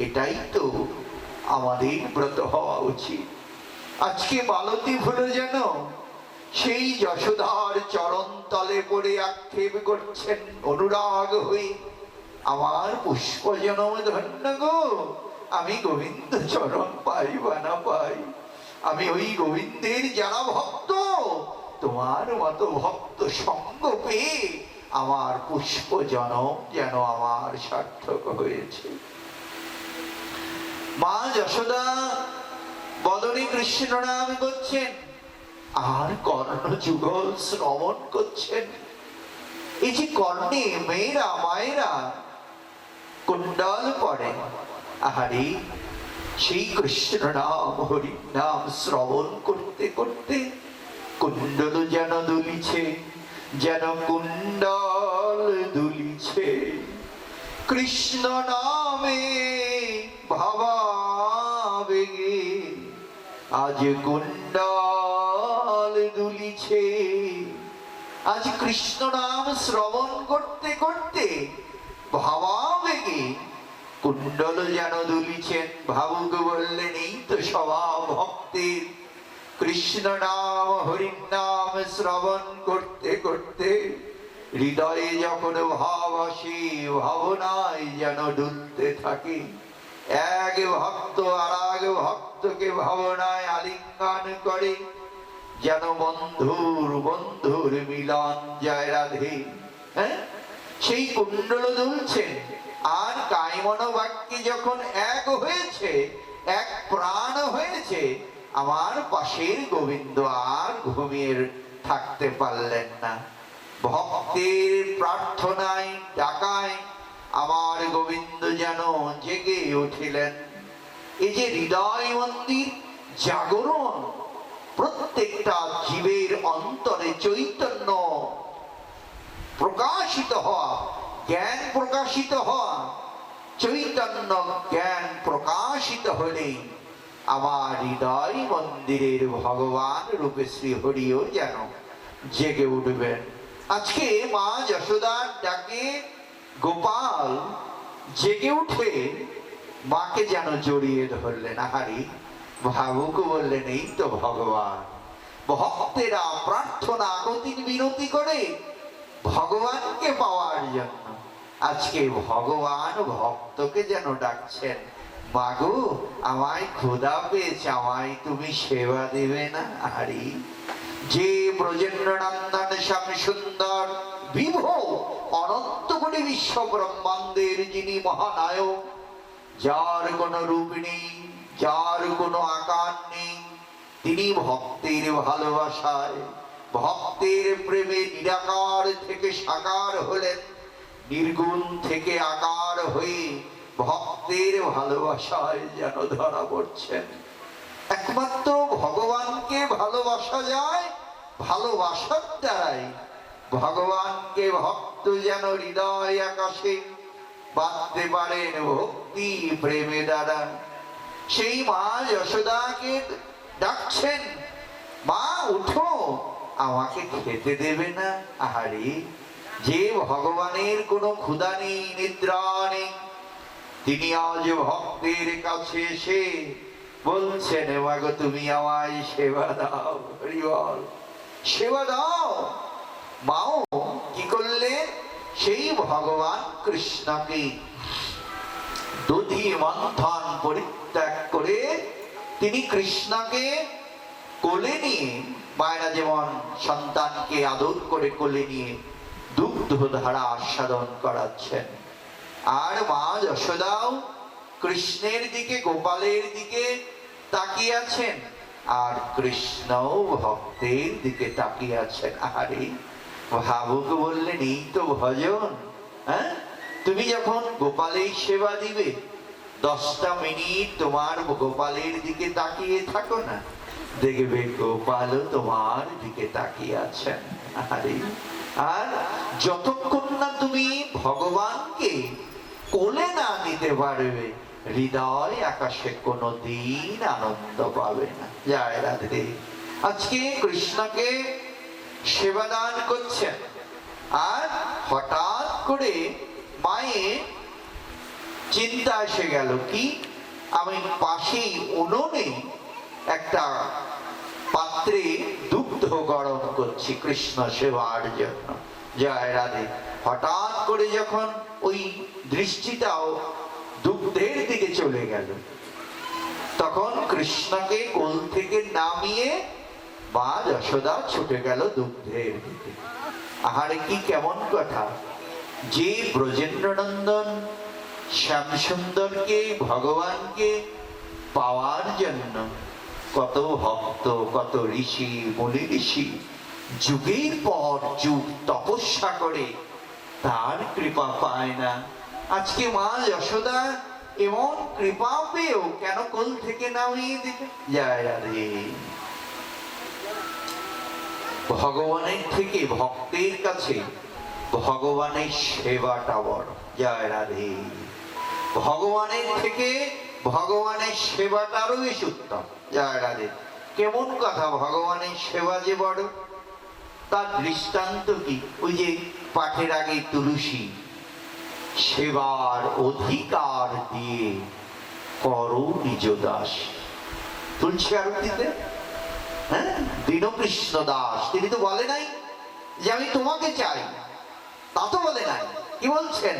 এটাই তো আমাদের ব্রত হওয়া উচিত। আজকে মালতী ভুলো যেন সেই যশোদার চরণ তলে পড়ে আক্ষেপ করছেন অনুরাগ হয়ে, আমার পুষ্প জনম ধন্য গো, আমি গোবিন্দ চরণ পাই বা না পাই, আমি ওই গোবিন্দের যারা ভক্ত, তোমার মতো ভক্ত সঙ্গ পেয়ে আমার পুষ্প জনম যেন আমার সার্থক হয়েছে। মা যশোদা বদনে কৃষ্ণ নাম করছেন আর কর্ণ যুগল শ্রবণ করছেন। এই যে কর্ণে মেয়েরা মায়েরা কুণ্ডল পড়ে, আহারে সেই কৃষ্ণ নাম হরি নাম শ্রবণ করতে করতে কুণ্ডল যেন দুলিছে, যেন কুণ্ডল দুলিছে। কৃষ্ণ নামে ভাবাবেগে আজ কুণ্ডল দুলিছে। আজ কৃষ্ণ নাম শ্রবণ করতে করতে ভাবাবেগে কুণ্ডল যেন দুলিছেন। ভাবুক বললেন এই তো স্বভাব ভক্তের, কৃষ্ণ নাম হরির নাম শ্রবণ করতে করতে হৃদয়ে যখন ভাব আসে, ভাবনায় যেন ডুলতে থাকে। এক ভক্ত আর এক ভক্তকে ভাবনায় আলিঙ্গন করে, যেন বন্ধুর বন্ধুর মিলন যায় রাধে। হ্যাঁ, সেই কুণ্ডল দুলছেন আর কায়মন বাক্যে যখন এক হয়েছে, এক প্রাণ হয়েছে, আমার পাশের গোবিন্দ আর ঘুমিয়ে থাকতে পারলেন না। ভক্তের প্রার্থনায় ডাকায় আমার গোবিন্দ যেন জেগে উঠিলেন। এই যে হৃদয় মন্দির জাগরণ, প্রত্যেকটা জীবের অন্তরে চৈতন্য প্রকাশিত হওয়া, জ্ঞান প্রকাশিত হওয়া, চৈতন্য জ্ঞান প্রকাশিত হলে আমার হৃদয় মন্দিরের ভগবান রূপে শ্রী হরিও যেন জেগে উঠবেন। আজকে মা যশোদার ডাকে গোপাল জেগে উঠে মাকে যেন জড়িয়ে ধরলেন। আহারি ভাবুক বললেন এই তো ভগবান। ভক্তেরা প্রার্থনা গতির বিনতি করে ভগবানকে পাওয়ার জন্য, আজকে ভগবান ভক্তকে যেন ডাকছেন, মাগো আমায় ক্ষুধা পেয়েছে, আমায় তুমি সেবা দেবে না? আরে যে ব্রজেন্দ্র নন্দন শ্যাম সুন্দর বিভো অনন্ত কোটি বিশ্ব ব্রহ্মাণ্ডের যিনি মহানায়ক, যার কোনো রূপ নেই, যার কোনো আকার নেই, তিনি ভক্তের ভালোবাসায় ভক্তের প্রেমে নিরাকার থেকে সাকার হলেন, নির্গুণ থেকে আকার হয়ে ভক্তের ভালোবাসায় যেন ধরা পড়ছেন। একমাত্র ভগবানকে ভালোবাসা যায় ভালোবাসার দ্বারাই। ভগবানকে ভক্ত যেন হৃদয় আকাশে বাঁধতে পারেন ভক্তি প্রেমে দ্বারা। সেই মা যশোদাকে ডাকছেন, মা উঠো, আমাকে খেতে দেবে না? আহারে যে ভগবানের কোনো ক্ষুধা নেই, নিদ্রা নেই, তিনি আজ ভক্তের কাছে এসে বলছেন মাগো তুমি আমায় সেবা দাও, হরি বল, সেবা দাও। মাও কি করলে, সেই ভগবান কৃষ্ণকে দধি মন্থন পরিত্যাগ করে তিনি কৃষ্ণকে কোলে নিয়ে, মায়েরা যেমন সন্তানকে আদর করে কোলে নিয়ে দুগ্ধ ধারা আস্বাদন করাচ্ছেন, আর মা যশোদাও কৃষ্ণের দিকে, গোপালের দিকে তাকিয়ে আছেন, আর কৃষ্ণও ভক্তের দিকে তাকিয়ে আছেন। আরে ভাবুক বললেন এই তো ভজন। হ্যাঁ, তুমি যখন গোপালের সেবা দিবে 10টা মিনিট তোমার গোপালের দিকে তাকিয়ে থাকো না, দেখবে গোপালও তোমার দিকে তাকিয়ে আছেন। আরে আর যতক্ষণ না তুমি ভগবানকে কোলে না নিতে পারবে, হৃদয় আকাশে কোনোদিন আনন্দ পাবে না। জয় রাধে। আজকে কৃষ্ণকে সেবা দান করছেন, আর হঠাৎ করে মায়ের চিন্তা এসে গেল, কি আমি পাশেই উনুনে একটা পাত্রে দুগ্ধ গরম করছি কৃষ্ণ সেবার জন্য। জয় রাধে। হঠাৎ করে যখন ওই দৃষ্টিটাও দুগ্ধের দিকে চলে গেল, তখন কৃষ্ণকে কোল থেকে নামিয়ে মা যশোদা ছুটে গেল দুগ্ধের দিকে। আহারে কি কেমন কথা, যে ব্রজেন্দ্র নন্দন শ্যামসুন্দরকে, ভগবানকে পাওয়ার জন্য কত ভক্ত, কত ঋষি মুনি ঋষি যুগের পর যুগ তপস্যা করে তার কৃপা পায় না, আজকে মা যশোদা এমন কৃপা পেয়েও কেন কোল থেকে নামিয়ে দিলে? জয় রাধে। ভগবানের থেকে ভক্তের কাছে ভগবানের সেবাটা বড়। জয় রাধে। ভগবানের থেকে ভগবানের সেবাটা আরো বেশি উত্তম। জয় রাধে। কেমন কথা, ভগবানের সেবা যে বড়, তার দৃষ্টান্ত কি? ওই যে পাঠের আগে তুলসী, সেবার অধিকার দিয়ে করো নিজ দাস। তুলসী আরতিতে হ্যাঁ দীনকৃষ্ণ দাস তিনি তো বলে নাই যে আমি তোমাকে চাই, তা তো বলে নাই। কি বলছেন?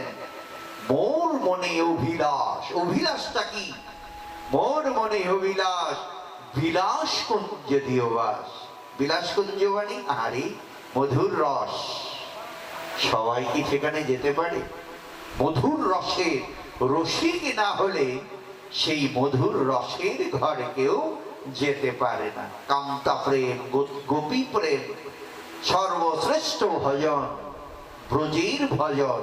মোর মনে অভিলাষ। অভিলাষটা কি? মোর মনে অভিলাষ বিলাস কুঞ্জ দিও বাস। বিলাস কুঞ্জ মানে আরে মধুর রস। সবাই কি সেখানে যেতে পারে? মধুর রসে রসিক না হলে সেই মধুর রসের ঘরে কেউ যেতে পারে না। কান্তা প্রেম, গোপী প্রেম, সর্বশ্রেষ্ঠ ভজন ব্রজের ভজন,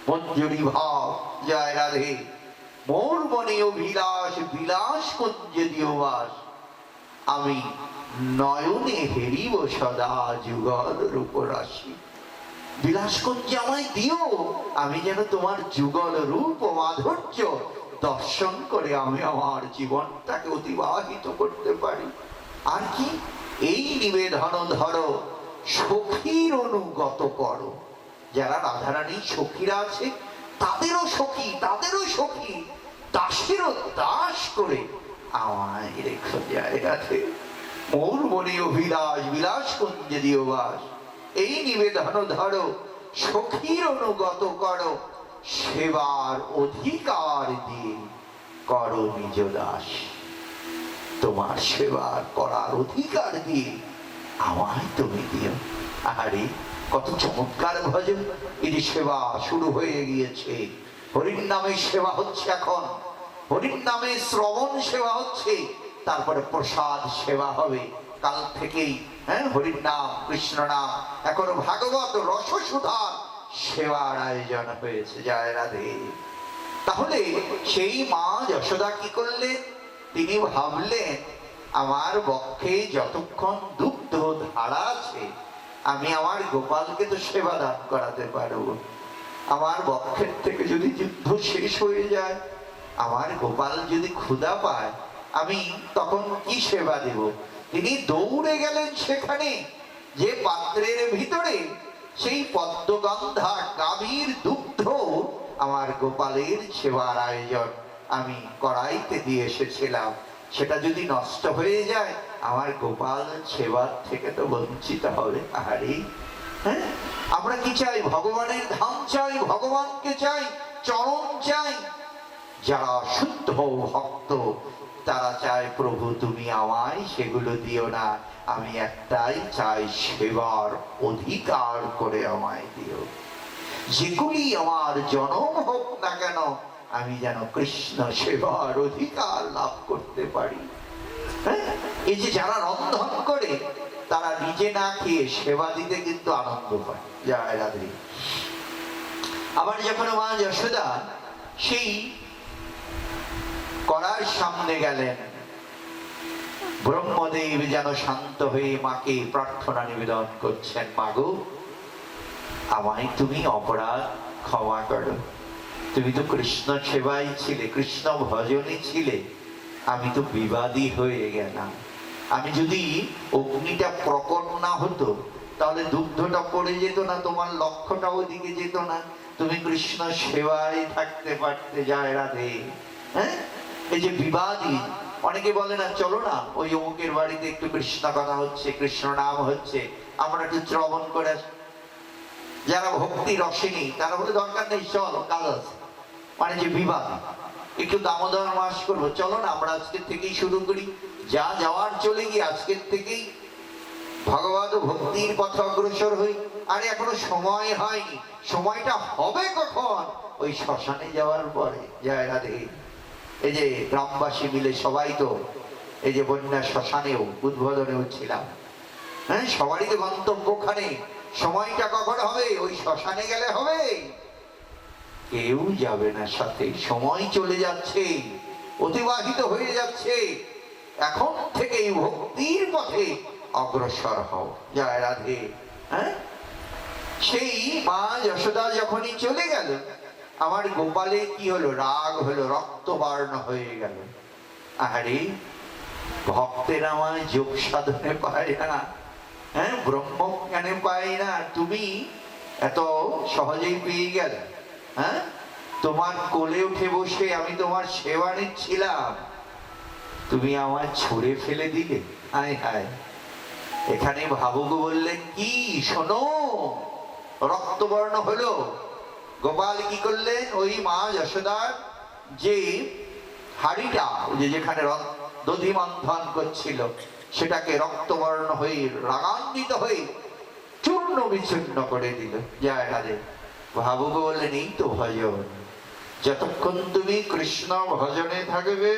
মঞ্জুরি ভাব। জয় রাধে। মোর মনে অভিলাষ বিলাস কুঞ্জ দিও বাস, আমি নয়নে হেরিব সদা যুগল রূপরাশি। বিলাস কুঞ্জ আমায় দিও, আমি যেন তোমার যুগল রূপ ও মাধুর্য দর্শন করে আমি আমার জীবনটাকে অতিবাহিত করতে পারি। আর কি? এই নিবেদন ধরো, সখীর অনুগত করো। যারা রাধারানী সখীরা আছে তাদেরও সখী, তাদেরও সখী, দাসেরও দাস করে আমায় রেখো। যায় রাধে। মোর মনে অভিলাষ বিলাস কুঞ্জে দিও বাস, এই নিবেদন ধরো, সখীর অনুগত করো, সেবার অধিকার দিয়ে করো নিজ দাস। তোমার সেবার করার অধিকার দিয়ে আমায় তুমি দিও। আরে কত চমৎকার ভজন! এই যে সেবা শুরু হয়ে গিয়েছে, হরির নামে সেবা হচ্ছে, এখন হরির নামে শ্রবণ সেবা হচ্ছে, তারপরে প্রসাদ সেবা হবে কাল থেকেই। হ্যাঁ, হরির নাম, কৃষ্ণ নাম, এখন ভাগবত রসসুধা সেবার আয়োজন হয়েছে। জয় রাধে। তাহলে সেই মা যশোদা কি করলেন? তিনি ভাবলেন আমার বক্ষে যতক্ষণ দুগ্ধ ধারা আছে আমি আমার গোপালকে তো সেবা দান করাতে পারবো। আমার বক্ষের থেকে যদি যুদ্ধ শেষ হয়ে যায়, আমার গোপাল যদি ক্ষুধা পায়, আমি তখন কি সেবা দেব? তিনি দৌড়ে গেলেন সেখানে যে পাত্রের ভিতরে সেই পদ্মগন্ধা গাভীর দুগ্ধ আমার গোপালের সেবার আয়োজন আমি কড়াইতে দিয়ে এসেছিলাম। সেটা যদি নষ্ট হয়ে যায় আমার গোপাল সেবার থেকে তো বঞ্চিত হবে। আরে হ্যাঁ, আমরা কি চাই? ভগবানের ধাম চাই, ভগবানকে চাই, চরণ চাই। যারা শুদ্ধ ভক্ত তারা চায় প্রভু তুমি আমায় সেগুলো দিও না, আমি একটাই চাই সেবার অধিকার করে আমায় দিও। যেগুলি আমার জনম হোক না কেন আমি যেন কৃষ্ণ সেবার অধিকার লাভ করতে পারি। হ্যাঁ, এই যে যারা রন্ধন করে তারা নিজে না খেয়ে সেবা দিতে কিন্তু আনন্দ পায়। জয় রাধে। আবার যখন মা যশোদা সেই কড়ার সামনে গেলেন, ব্রহ্মদেব যেন শান্ত হয়ে মাকে প্রার্থনা নিবেদন করছেন, মাগো আমায় তুমি অপরাধ ক্ষমা করো, তুমি তো কৃষ্ণ সেবাই ছিলে, কৃষ্ণ ভজনে ছিলে, আমি তো বিবাদী হয়ে গেলাম। আমি যদি অগ্নিটা প্রকট না হতো তাহলে দুগ্ধটা পড়ে যেত না, তোমার লক্ষ্যটা ওদিকে যেত না, তুমি কৃষ্ণ সেবায় থাকতে পারতে। জয় রাধে। হ্যাঁ, এই যে বিবাদী, অনেকে বলে না চলো না ওই অমুকের বাড়িতে একটু কৃষ্ণ কথা হচ্ছে, কৃষ্ণ নাম হচ্ছে, আমরা একটু শ্রবণ করে। যারা ভক্তি রসিনী তারা বলে দরকার নেই, চল কাজ আছে। মানে যে বিবাদী, একটু দামোদর মাস করবো, চলো না আমরা আজকের থেকেই শুরু করি, যা যাওয়ার চলে গিয়ে আজকের থেকেই ভগবত ভক্তির পথে অগ্রসর হই। আরে এখনো সময় হয়নি, সময়টা হবে কখন? ওই শ্মশানে যাওয়ার পরে। জয় রাধে। এই যে গ্রামবাসী মিলে সবাই তো এই যে বন্যা শ্মশানেও উদ্বোধনেও ছিলাম। হ্যাঁ, সবারই তো গন্তব্যখানে। সময়টা কখন হবে? ওই শ্মশানে গেলে হবে। কেউ যাবে না সাথে, সময় চলে যাচ্ছে, অতিবাহিত হয়ে যাচ্ছে। এখন থেকে ভক্তির পথে অগ্রসর হও। জয় রাধে। হ্যাঁ, সেই মা যশোদা যখনই চলে গেল আমার গোপালে কি হলো? রাগ হলো, রক্তবর্ণ হয়ে গেল। আরে ভক্তের আমায় যোগ সাধনে পায় না, হ্যাঁ, ব্রহ্মজ্ঞানে পায় না, তুমি এত সহজেই পেয়ে গেলে। হ্যাঁ, তোমার কোলে উঠে বসে আমি তোমার সেবা নিচ্ছিলাম, তুমি আমার ছুঁড়ে ফেলে দিলে। হায় হায়। এখানে ভাবুক বললেন কি, শোনো, রক্তবর্ণ হলো। গোপাল কি করলেন? ওই মা যশোদার যে হাড়িটা যেখানে দধি মন্থন করছিল সেটাকে রক্তবর্ণ হয়ে রাগান্বিত হয়ে চূর্ণ বিচূর্ণ করে দিল। জয় রাধে। ভাবুক বললেন এই তো ভজন, যতক্ষণ তুমি কৃষ্ণ ভজনে থাকবে,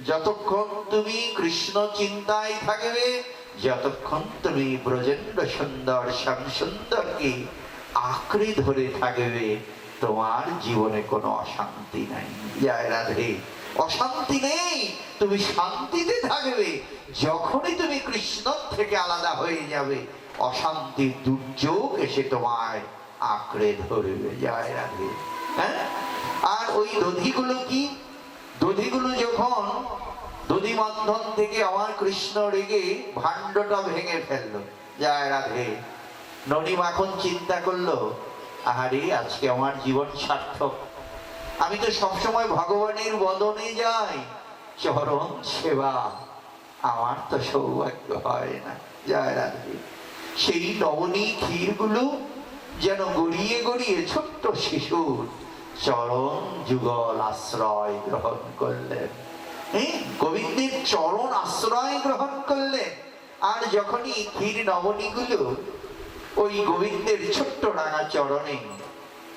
যতক্ষণ তুমি কৃষ্ণ চিন্তায় থাকবে, যতক্ষণ তুমি ব্রজেন্দ্র সুন্দর শ্যাম সুন্দরকে আঁকড়ে ধরে থাকবে, তোমার জীবনে কোনো অশান্তি নাই। জয় রাধে। অশান্তি নেই, তুমি শান্তিতে থাকবে। যখনই তুমি কৃষ্ণ থেকে আলাদা হয়ে যাবে অশান্তির দুর্যোগ এসে তোমায় আঁকড়ে ধরবে। জয় রাধে। হ্যাঁ, আর ওই দধিগুলো কি? দধিগুলো যখন দধি বন্ধন থেকে আমার কৃষ্ণ রেগে ভাণ্ডটা ভেঙে ফেললো। জয় রাধে। ননি মাখন চিন্তা করলো, আহারে আজকে আমার জীবন সার্থক, আমি তো সবসময় ভগবানের বদনে যাই, চরণ সেবা আমার তো সৌভাগ্য হয় না। জয় রাধে। সেই নবনী ক্ষীরগুলো যেন গড়িয়ে গড়িয়ে ছোট্ট শিশুর চরণ যুগল আশ্রয় গ্রহণ করলেন। গোবিন্দের চরণ আশ্রয় গ্রহণ করলেন। আর যখনই ক্ষীর নবনীগুলো ওই গোবিন্দের ছোট্ট রাঙা চরণে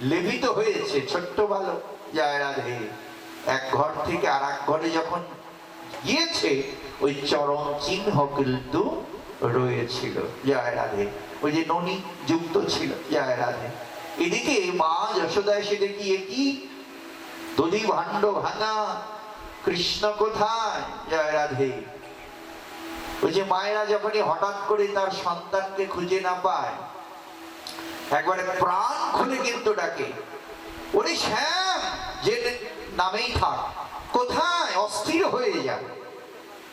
লেপিত হয়েছে, ছোট্ট বালক। জয় রাধে। এক ঘর থেকে আর এক ঘরে যখন গিয়েছে ওই চরণ চিহ্ন কিন্তু রয়েছিল। জয় রাধে। ওই যে ননি যুক্ত ছিল। জয় রাধে। এদিকে মা যশোদা এসে দেখি কি দধি ভাণ্ড ভাঙা, কৃষ্ণ কোথায়? জয় রাধে। ওই যে মায়েরা যখনই হঠাৎ করে তার সন্তানকে খুঁজে না পায় একবারে প্রাণ খুলে কিন্তু ডাকে, ওরে শ্যাম, যে নামেই থাক, কোথায়? অস্থির হয়ে যাবে।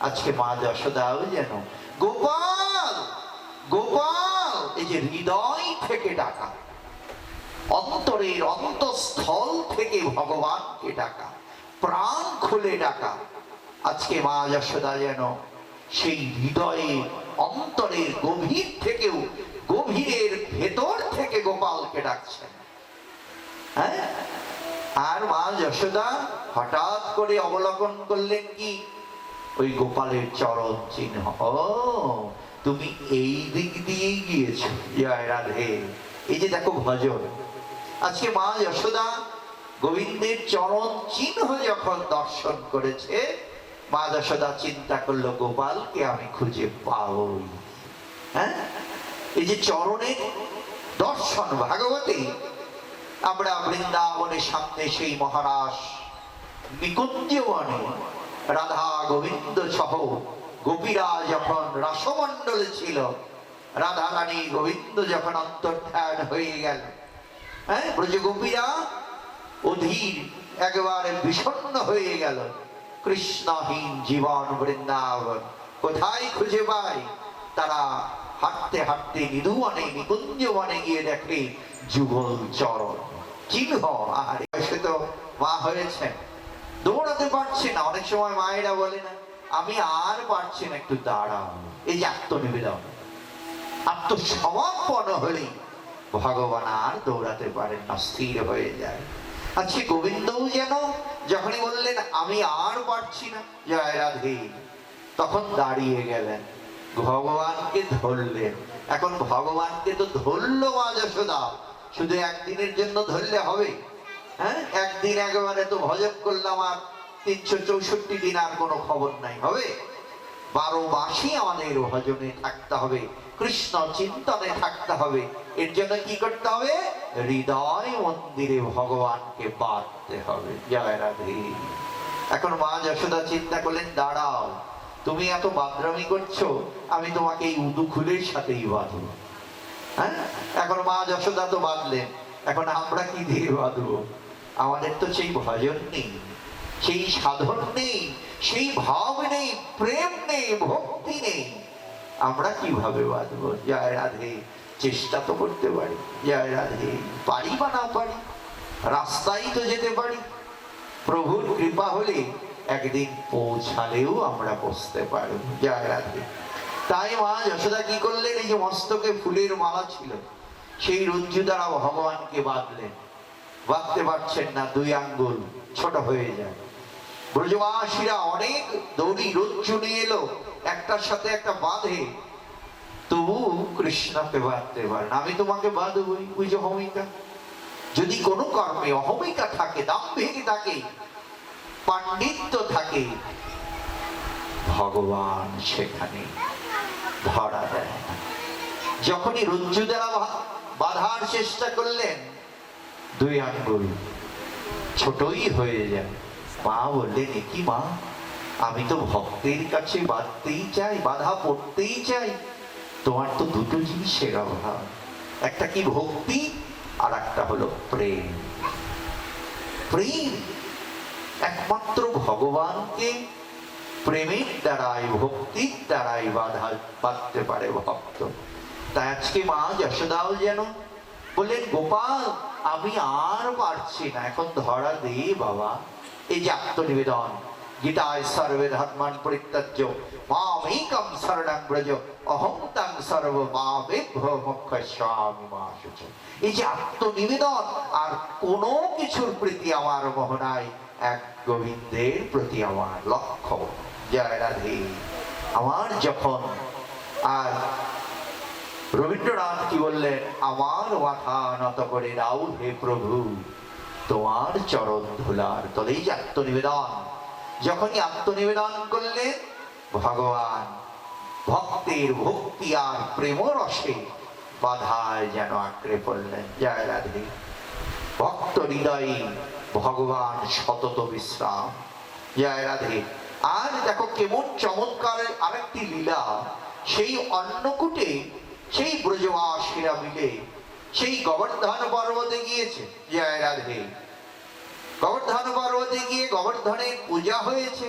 আজকে মা যশোদাও যেন গোপাল গোপাল এই যে হৃদয় থেকে ডাকা, অন্তরের অন্তঃস্থল থেকে ভগবানকে ডাকা, প্রাণ খুলে ডাকা, আজকে মা যশোদা যেন সেই হৃদয়ে অন্তরের গভীর থেকেও গভীরের ভেতর থেকে গোপালকে ডাকছেন। হ্যাঁ, আর মা যশোদা হঠাৎ করে অবলোকন করলেন কি, ওই গোপালের চরণ চিহ্ন। ও, তুমি এই দিক দিয়েই গিয়েছো, জয় রাধে। এই যে দেখো ভজন, আজকে মা যশোদা গোবিন্দের চরণ চিহ্ন যখন দর্শন করেছে, মা যশোদা চিন্তা করলো গোপালকে আমি খুঁজে পাবই। হ্যাঁ, এই যে চরণের দর্শন ভাগবতী, আমরা বৃন্দাবনের সামনে সেই মহারাজ নিকুঞ্জবনে রাধা গোবিন্দ সহ গোপীরা যখন রাসমণ্ডলে ছিল, রাধা রানী গোবিন্দ যখন অন্তর্ধান হয়ে গেল, হ্যাঁ, ব্রজগোপীরা অধীর একেবারে বিষণ্ণ হয়ে গেল। কৃষ্ণহীন জীবন বৃন্দাবন কোথায় খুঁজে পায়? তারা হাঁটতে হাঁটতে নিধুবনে নিকুঞ্জবনে গিয়ে দেখে যুগল চরণ চিহ্ন। আর সে তো মা হয়েছেন, দৌড়াতে পারছে না। অনেক সময় মায়েরা বলে না, আমি আর পারছি না, একটু দাঁড়াও। এই যে আত্মনিবেদন, আত্মসমর্পণ হলেই ভগবান আর দৌড়াতে পারেন না, স্থির হয়ে যায়। আজকে গোবিন্দও যেন যখনই বললেন আমি আর পারছি না, জয় রাধে, তখন দাঁড়িয়ে গেলেন, ভগবানকে ধরলেন। এখন ভগবানকে তো ধরলো মা যশোদা, শুধু একদিনের জন্য ধরলে হবে? হ্যাঁ, একদিন একেবারে তো ভজন করলাম আর 364 দিন আর কোনো খবর নাই, হবে? 12 মাসই আমাদের ভজনে থাকতে হবে, কৃষ্ণ চিন্তনে থাকতে হবে। এর জন্য কি করতে হবে? হৃদয় মন্দিরে ভগবানকে বাঁধতে হবে, জয় রাধে। এখন মা যশোদা চিন্তা করলেন, দাঁড়াও, তুমি এত বাদরামি করছো, আমি তোমাকে এই উদুখুলের সাথেই বাঁধবো। হ্যাঁ, এখন মা যশোদা তো বাঁধলেন, এখন আমরা কি দিয়ে বাঁধবো? আমাদের তো সেই ভজন নেই, সেই সাধন নেই, সেই ভাব নেই, প্রেম নেই, ভক্তি নেই, আমরা কিভাবে বাঁধবো? জয় রাধে। চেষ্টা তো করতে পারি, জয় রাধে। পারি বা না পারি, রাস্তায় তো যেতে পারি। প্রভুর কৃপা হলে একদিন পৌঁছালেও আমরা বসতে পারবো, জয় রাধে। তাই মা যশোদা কি করলেন? এই যে মস্তকে ফুলের মালা ছিল, সেই রজ্জু দ্বারা ভগবানকে বাঁধলেন। বাঁধতে পারছেন না, 2 আঙ্গুল ছোট হয়ে যায়। ব্রজবাসীরা অনেক দড়ি রজ্জু নিয়ে এলো, একটার সাথে একটা বাঁধে, তবু কৃষ্ণকে বাঁধতে পারেন। আমি তোমাকে বাঁধবই। ওই যে অহমিকা, যদি কোনো কর্মে অহমিকা থাকে, দাম্ভিক থাকে, পাণ্ডিত্য থাকে, ভগবান সেখানে ধরা দেয় না। যখনই রজ্জু দ্বারা বাঁধার চেষ্টা করলেন, 2 আঙ্গুল ছোটই হয়ে যায়। মা বললেন, কি মা, আমি তো ভক্তের কাছে বাঁধতেই চাই, বাধা পড়তেই চাই, তোমার তো 2টো জিনিসের অভাব, একটা কি ভক্তি, আর একটা হলো প্রেম। প্রেম একমাত্র ভগবানকে প্রেমের দ্বারাই, ভক্তির দ্বারাই বাঁধতে পারে ভক্ত। তাই আজকে মা যশোদাও যেন বললেন, গোপাল আমি আর পারছি না, এখন ধরা দে বাবা। এই যে আত্মনিবেদন, গীতায় সর্বে ধর্মান পরিত্যাজ্য মামেকং শরণং ব্রজ অহং তং সর্বপাপেভ্যো মোক্ষয়িষ্যামি মা শুচি। এই যে আত্মনিবেদন, আর কোনো কিছুর প্রতি আমার মোহ নাই, এক গোবিন্দের প্রতি আমার লক্ষ্য, জয় রাধে। আমার যখন, আর রবীন্দ্রনাথ কি বললেন, আমার মাথা নত করে দাও হে প্রভু তোমার চরণ ধুলার তলে। এই যে আত্মনিবেদন, যখনই আত্মনিবেদন করলেন, ভগবান ভক্তের ভক্তি আর প্রেম রসে বাধায় যেন আঁকড়ে পড়লেন, জয় রাধে। ভক্ত হৃদয়ে ভগবান সতত বিশ্রাম, জয় রাধে। আর দেখো কেমন চমৎকারের আরেকটি লীলা, সেই অন্নকূটে সেই ব্রজবাসীরা মিলে সেই গোবর্ধন পর্বতে গিয়েছে, জয় রাধে। গোবর্ধন পর্বতে গিয়ে গোবর্ধনের পূজা হয়েছে,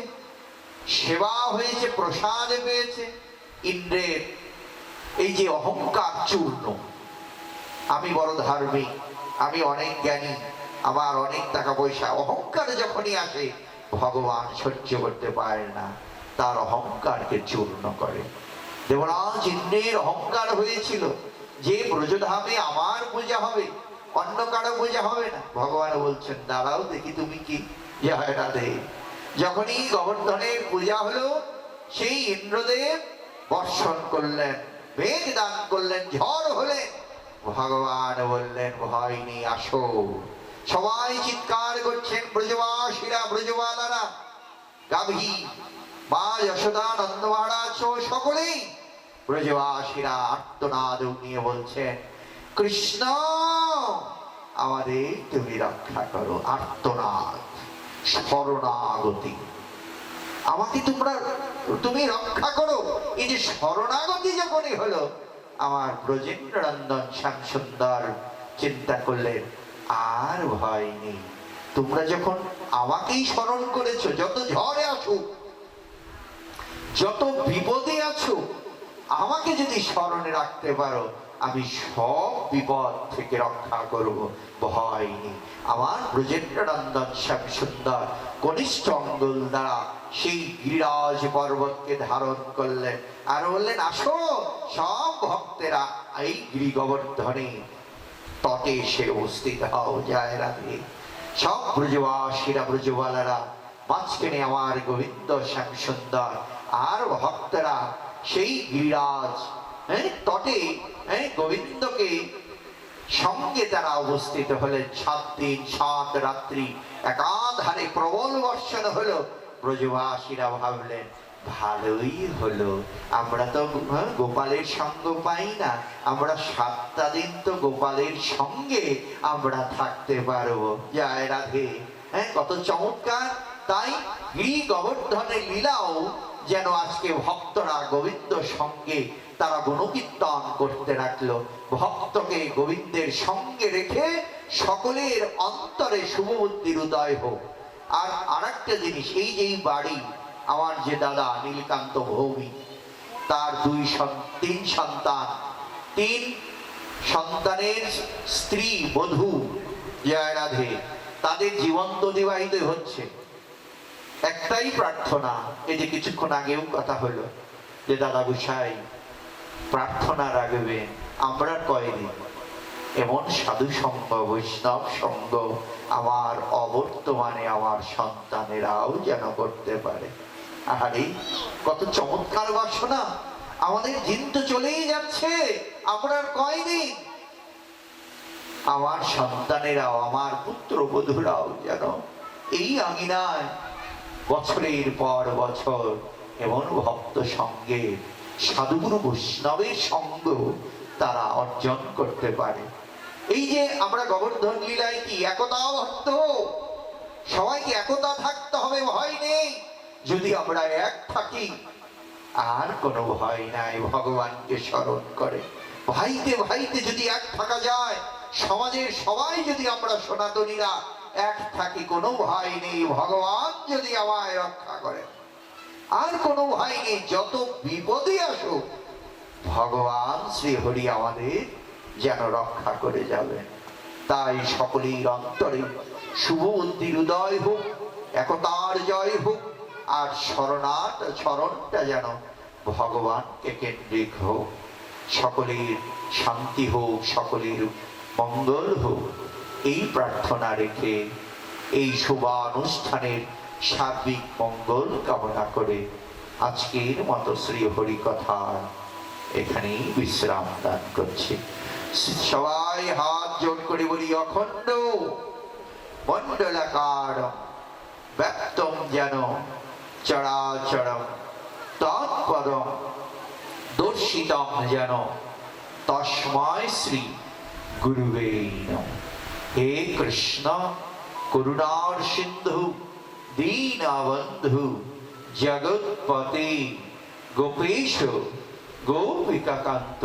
সেবা হয়েছে, প্রসাদ পেয়েছে। ইন্দ্রের এই যে অহংকার চূর্ণ, আমি বড় ধার্মিক, আমি অনেক জ্ঞানী, আমার অনেক টাকা পয়সা, অহংকার যখনই আসে ভগবান সহ্য করতে পারে না, তার অহংকারকে চূর্ণ করে। দেবরাজ ইন্দ্রের অহংকার হয়েছিল যে ব্রজধামে আমার পূজা হবে, অন্য কারো পূজা হবে না। ভগবান বলছেন দাঁড়াও দেখি তুমি কি। জয় রাধে। যখনই গোবর্ধনের পূজা হলো, সেই ইন্দ্রদেব বর্ষণ করলেন, মেঘ দান করলেন, ঝড় হলেন। ভগবান বললেন ভয় নেই, আসো। সবাই চিৎকার করছেন, ব্রজবাসীরা, ব্রজবালারা, গাভী মা যশোদা, নন্দ মহারাজ সকলেই ব্রজবাসীরা আর্তনাদ নিয়ে বলছেন কৃষ্ণ আমাদের তুমি রক্ষা করো। আর্তনাদ, শরণাগতি, আমাকে তুমি রক্ষা করো। এই যে শরণাগতি যখনই হলো, আমার ব্রজেন্দ্র নন্দন শ্যাম সুন্দর চিন্তা করলেন আর ভয় নেই। তোমরা যখন আমাকেই স্মরণ করেছো, যত ঝড়ে আছো, যত বিপদে আছো, আমাকে যদি স্মরণে রাখতে পারো, আমি সব বিপদ থেকে রক্ষা করব, ভয় নেই। আমার ব্রজেন্দ্র নন্দন শ্যাম সুন্দর কনিষ্ঠ অঙ্গুল দ্বারা সেই গিরিরাজ পর্বতকে ধারণ করলেন আর বললেন আসো, সব ভক্তেরা এই গিরি গোবর্ধনে তটে এসে উপস্থিত হও। জয় রাধে। সব ব্রজবাসীরা, ব্রজবালারা, মাঝখানে আমার গোবিন্দ শ্যাম সুন্দর আর ভক্তরা সেই গিরিরাজ তটে গোবিন্দকে সঙ্গে তারা উপস্থিত হলেন। 7 দিন 7 রাত্রি একাধারে প্রবল বর্ষণ হলো। ব্রজবাসীরা ভাবলেন ভালোই হলো, আমরা তো গোপালের সঙ্গ পাই না, আমরা 7টা দিন তো গোপালের সঙ্গে আমরা থাকতে পারবো। জয় রাধে। কত চমৎকার। তাই গিরি গোবর্ধনের লীলাও যেন আজকে ভক্তরা গোবিন্দ সঙ্গে তারা গুণকীর্তন করতে রাখলো। ভক্তকে গোবিন্দের সঙ্গে রেখে সকলের অন্তরে শুভবুদ্ধির উদয় হোক। আর আরেকটা জিনিস, এই যে বাড়ি, আমার যে দাদা নীলকান্ত ভৌমি, তার 3 সন্তান, 3 সন্তানের স্ত্রী বধূ, জয় রাধে, তাদের জীবন্ত অতিবাহিত হচ্ছে। একটাই প্রার্থনা, এই যে কিছুক্ষণ আগেও কথা হলো যে দাদা গোসাই প্রার্থনা রাখবেন, আমরা কয়দিন এমন সাধু সঙ্গ, বৈষ্ণব সঙ্গ আমার অবর্তমানে আমার সন্তানেরাও যেন করতে পারে। আরে কত চমৎকার বাসনা। আমাদের দিন তো চলেই যাচ্ছে, আমরা কয়দিন আমার সন্তানেরাও, আমার পুত্র বধূরাও যেন এই আঙিনায় বছরের পর বছর এমন ভক্ত সঙ্গে, সাধুগুরু বৈষ্ণবের সঙ্গ তারা অর্জন করতে পারে। এই যে আমরা গোবর্ধন লীলায় কি একতাবদ্ধ, সবাইকে একতা থাকতে হবে, ভয় নেই। যদি আমরা এক থাকি আর কোনো ভয় নাই, ভগবানকে স্মরণ করে ভাইতে ভাইতে যদি এক থাকা যায়, সমাজের সবাই যদি আমরা সনাতনীরা এক থাকি, কোনো ভয় নেই। ভগবান যদি আমায় রক্ষা করে আর কোনো ভয় নেই। যত বিপদে আসুক ভগবান শ্রী হরি আমাদের যেন রক্ষা করে যাবেন। তাই সকলের অন্তরে শুভ বুদ্ধির উদয় হোক, একতার জয় হোক, আর স্মরণটা যেন ভগবানকে কেন্দ্রিক হোক। সকলের শান্তি হোক, সকলের মঙ্গল হোক, এই প্রার্থনা রেখে এই শুভানুষ্ঠানের সার্বিক মঙ্গল কামনা করে আজকের মতো শ্রী হরি কথা এখানেই বিশ্রাম দান করছি। সবাই হাত জোড় করে বলি অখণ্ড মণ্ডলাকার ব্যক্তম যেন চরাচরম তৎপদম দর্শিতম যেন তস্মৈ শ্রী গুরুবে নমঃ। হে কৃষ্ণ করুণার সিন্ধু দীনবন্ধু জগৎপতি গোপেশ গোপিকাকান্ত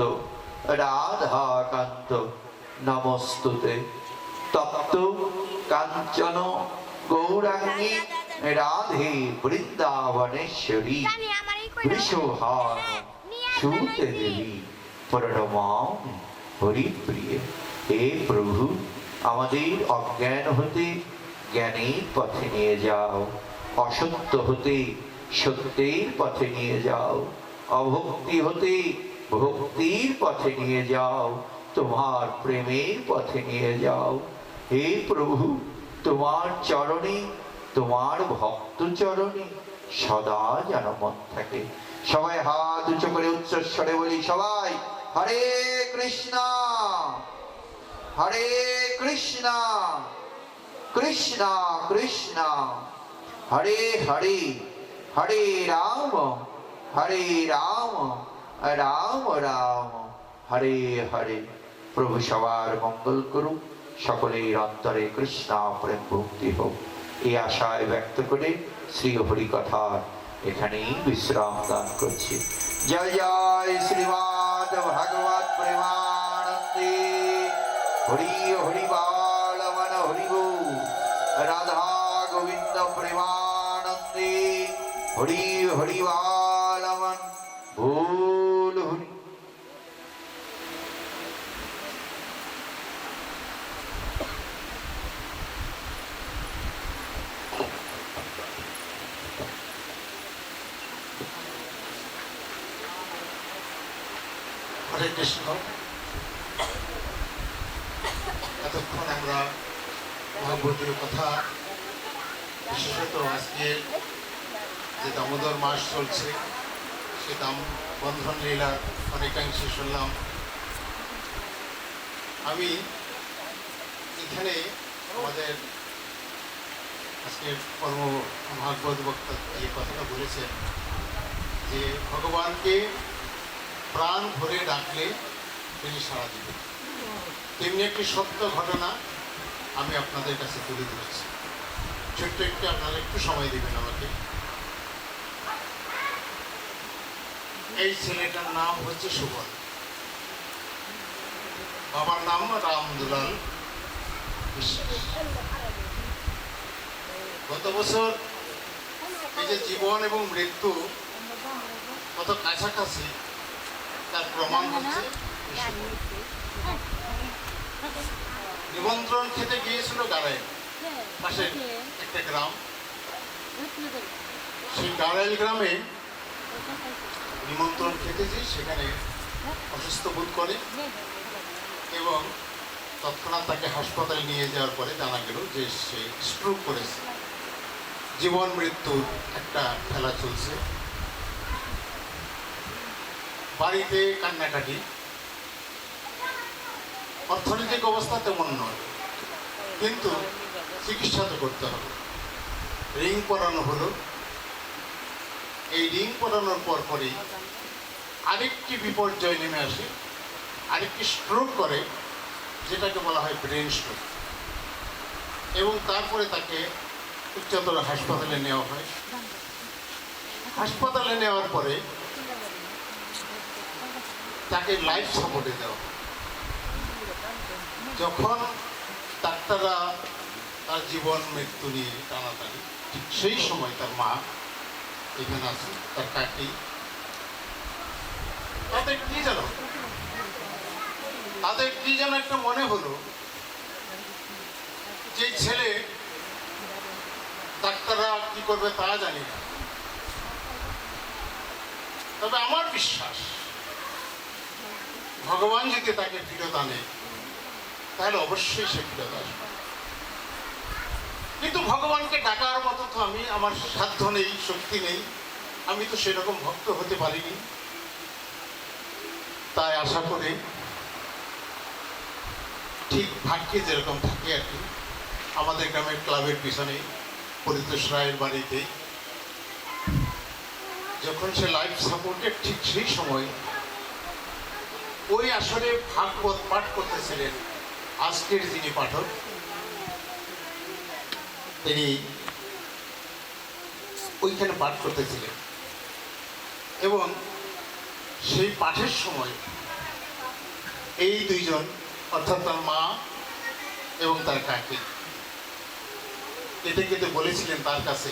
রাধাকান্ত নমস্তুতে। তপ্ত কাঞ্চন গৌরাঙ্গী রাধে বৃন্দাবনেশ্বরী বৃষভান সুতে দেবী প্রণমামি হরিপ্রিয়ে। হে প্রভু, আমাদের অজ্ঞান হতে জ্ঞানের পথে নিয়ে যাও, অসত্য হতে সত্যের পথে নিয়ে যাও, অভক্তি হতে ভক্তির পথে নিয়ে যাও, তোমার প্রেমের পথে নিয়ে যাও। হে প্রভু, তোমার চরণে, তোমার ভক্ত চরণে সদা যেন মন থাকে। সবাই হাত উঁচু করে উচ্চস্বরে বলি, সবাই হরে কৃষ্ণ হরে কৃষ্ণ কৃষ্ণ কৃষ্ণ হরে হরে, হরে রাম হরে রাম রাম রাম হরে হরে। প্রভু সবার মঙ্গল করুক, সকলের অন্তরে কৃষ্ণ প্রেম ভক্তি হোক, এই আশায় ব্যক্ত করে শ্রী হরি কথার এখানেই বিশ্রাম দান করছি। জয় জয় শ্রীমদ ভাগবত প্রেমানন্দে। হরি হরি বাল মন হরি গো, রাধা গোবিন্দ প্রেমানন্দে। হরি হরি বাল মন ভুল হরি। হরে কৃষ্ণ। এতক্ষণ আমরা মহাভারতের কথা, বিশেষত আজকে যে দামোদর মাস চলছে সে বন্ধন লীলার অনেকাংশে শুনলাম। আমি এখানে আমাদের আজকের কর্ম ভাগবত বক্তা যে কথাটা বলেছেন যে ভগবানকে প্রাণ ভরে ডাকলে তিনি সাড়া দিবেন, তেমনি একটি সত্য ঘটনা আমি আপনাদের কাছে তুলে ধরেছি। ছোট্ট একটু, আপনারা একটু সময় দিবেন আমাকে। এই ছেলেটার নাম হচ্ছে সুবল, বাবার নাম রামদুলাল বিশ্বাস। গত বছর এই যে জীবন এবং মৃত্যু কত কাছাকাছি তার প্রমাণ হচ্ছে। নিমন্ত্রণ খেতে গিয়েছিল গাড়াইল, পাশের একটা গ্রাম। সেই গাড়াইল গ্রামে নিমন্ত্রণ খেতে যে সেখানে অসুস্থ বোধ করে এবং তৎক্ষণাৎ তাকে হাসপাতালে নিয়ে যাওয়ার পরে জানা গেল যে সে স্ট্রোক করেছে। জীবন মৃত্যুর একটা খেলা চলছে, বাড়িতে কান্নাকাটি। অর্থনৈতিক অবস্থা তেমন নয়, কিন্তু চিকিৎসা তো করতে হবে। রিং পরানো হলো। এই রিং পরানোর পরপরই আরেকটি বিপর্যয় নেমে আসে, আরেকটি স্ট্রোক করে, যেটাকে বলা হয় ব্রেন স্ট্রোক। এবং তারপরে তাকে উচ্চতর হাসপাতালে নেওয়া হয়। হাসপাতালে নেওয়ার পরে তাকে লাইফ সাপোর্টে দেওয়া। যখন ডাক্তাররা তার জীবন মৃত্যু নিয়ে টানাটানি, ঠিক সেই সময় তার মা এখানে আছে, তার কাকি। তাদের কি যেন একটা মনে হলো যে ছেলে, ডাক্তাররা কি করবে তা জানি না, তবে আমার বিশ্বাস ভগবান যদি তাকে ফিরত আনে তাহলে অবশ্যই সে ফিরত আসবে। কিন্তু ভগবানকে ডাকার মতো তো আমার সাধ্য নেই, শক্তি নেই, আমি তো সেরকম ভক্ত হতে পারিনি। তাই আশা করে ঠিক ভাগ্যে যেরকম থাকে আর কি, আমাদের গ্রামের ক্লাবের পিছনে পরিতোষ রায়ের বাড়িতে যখন সে লাইফ সাপোর্টের ঠিক সেই সময় ওই আসরে ভাগবত পাঠ করতেছিলেন আজকের যিনি পাঠক, তিনি ওইখানে পাঠ করতেছিলেন। এবং সেই পাঠের সময় এই দুইজন, অর্থাৎ তার মা এবং তার কাকি, কেটে কেটে বলেছিলেন তার কাছে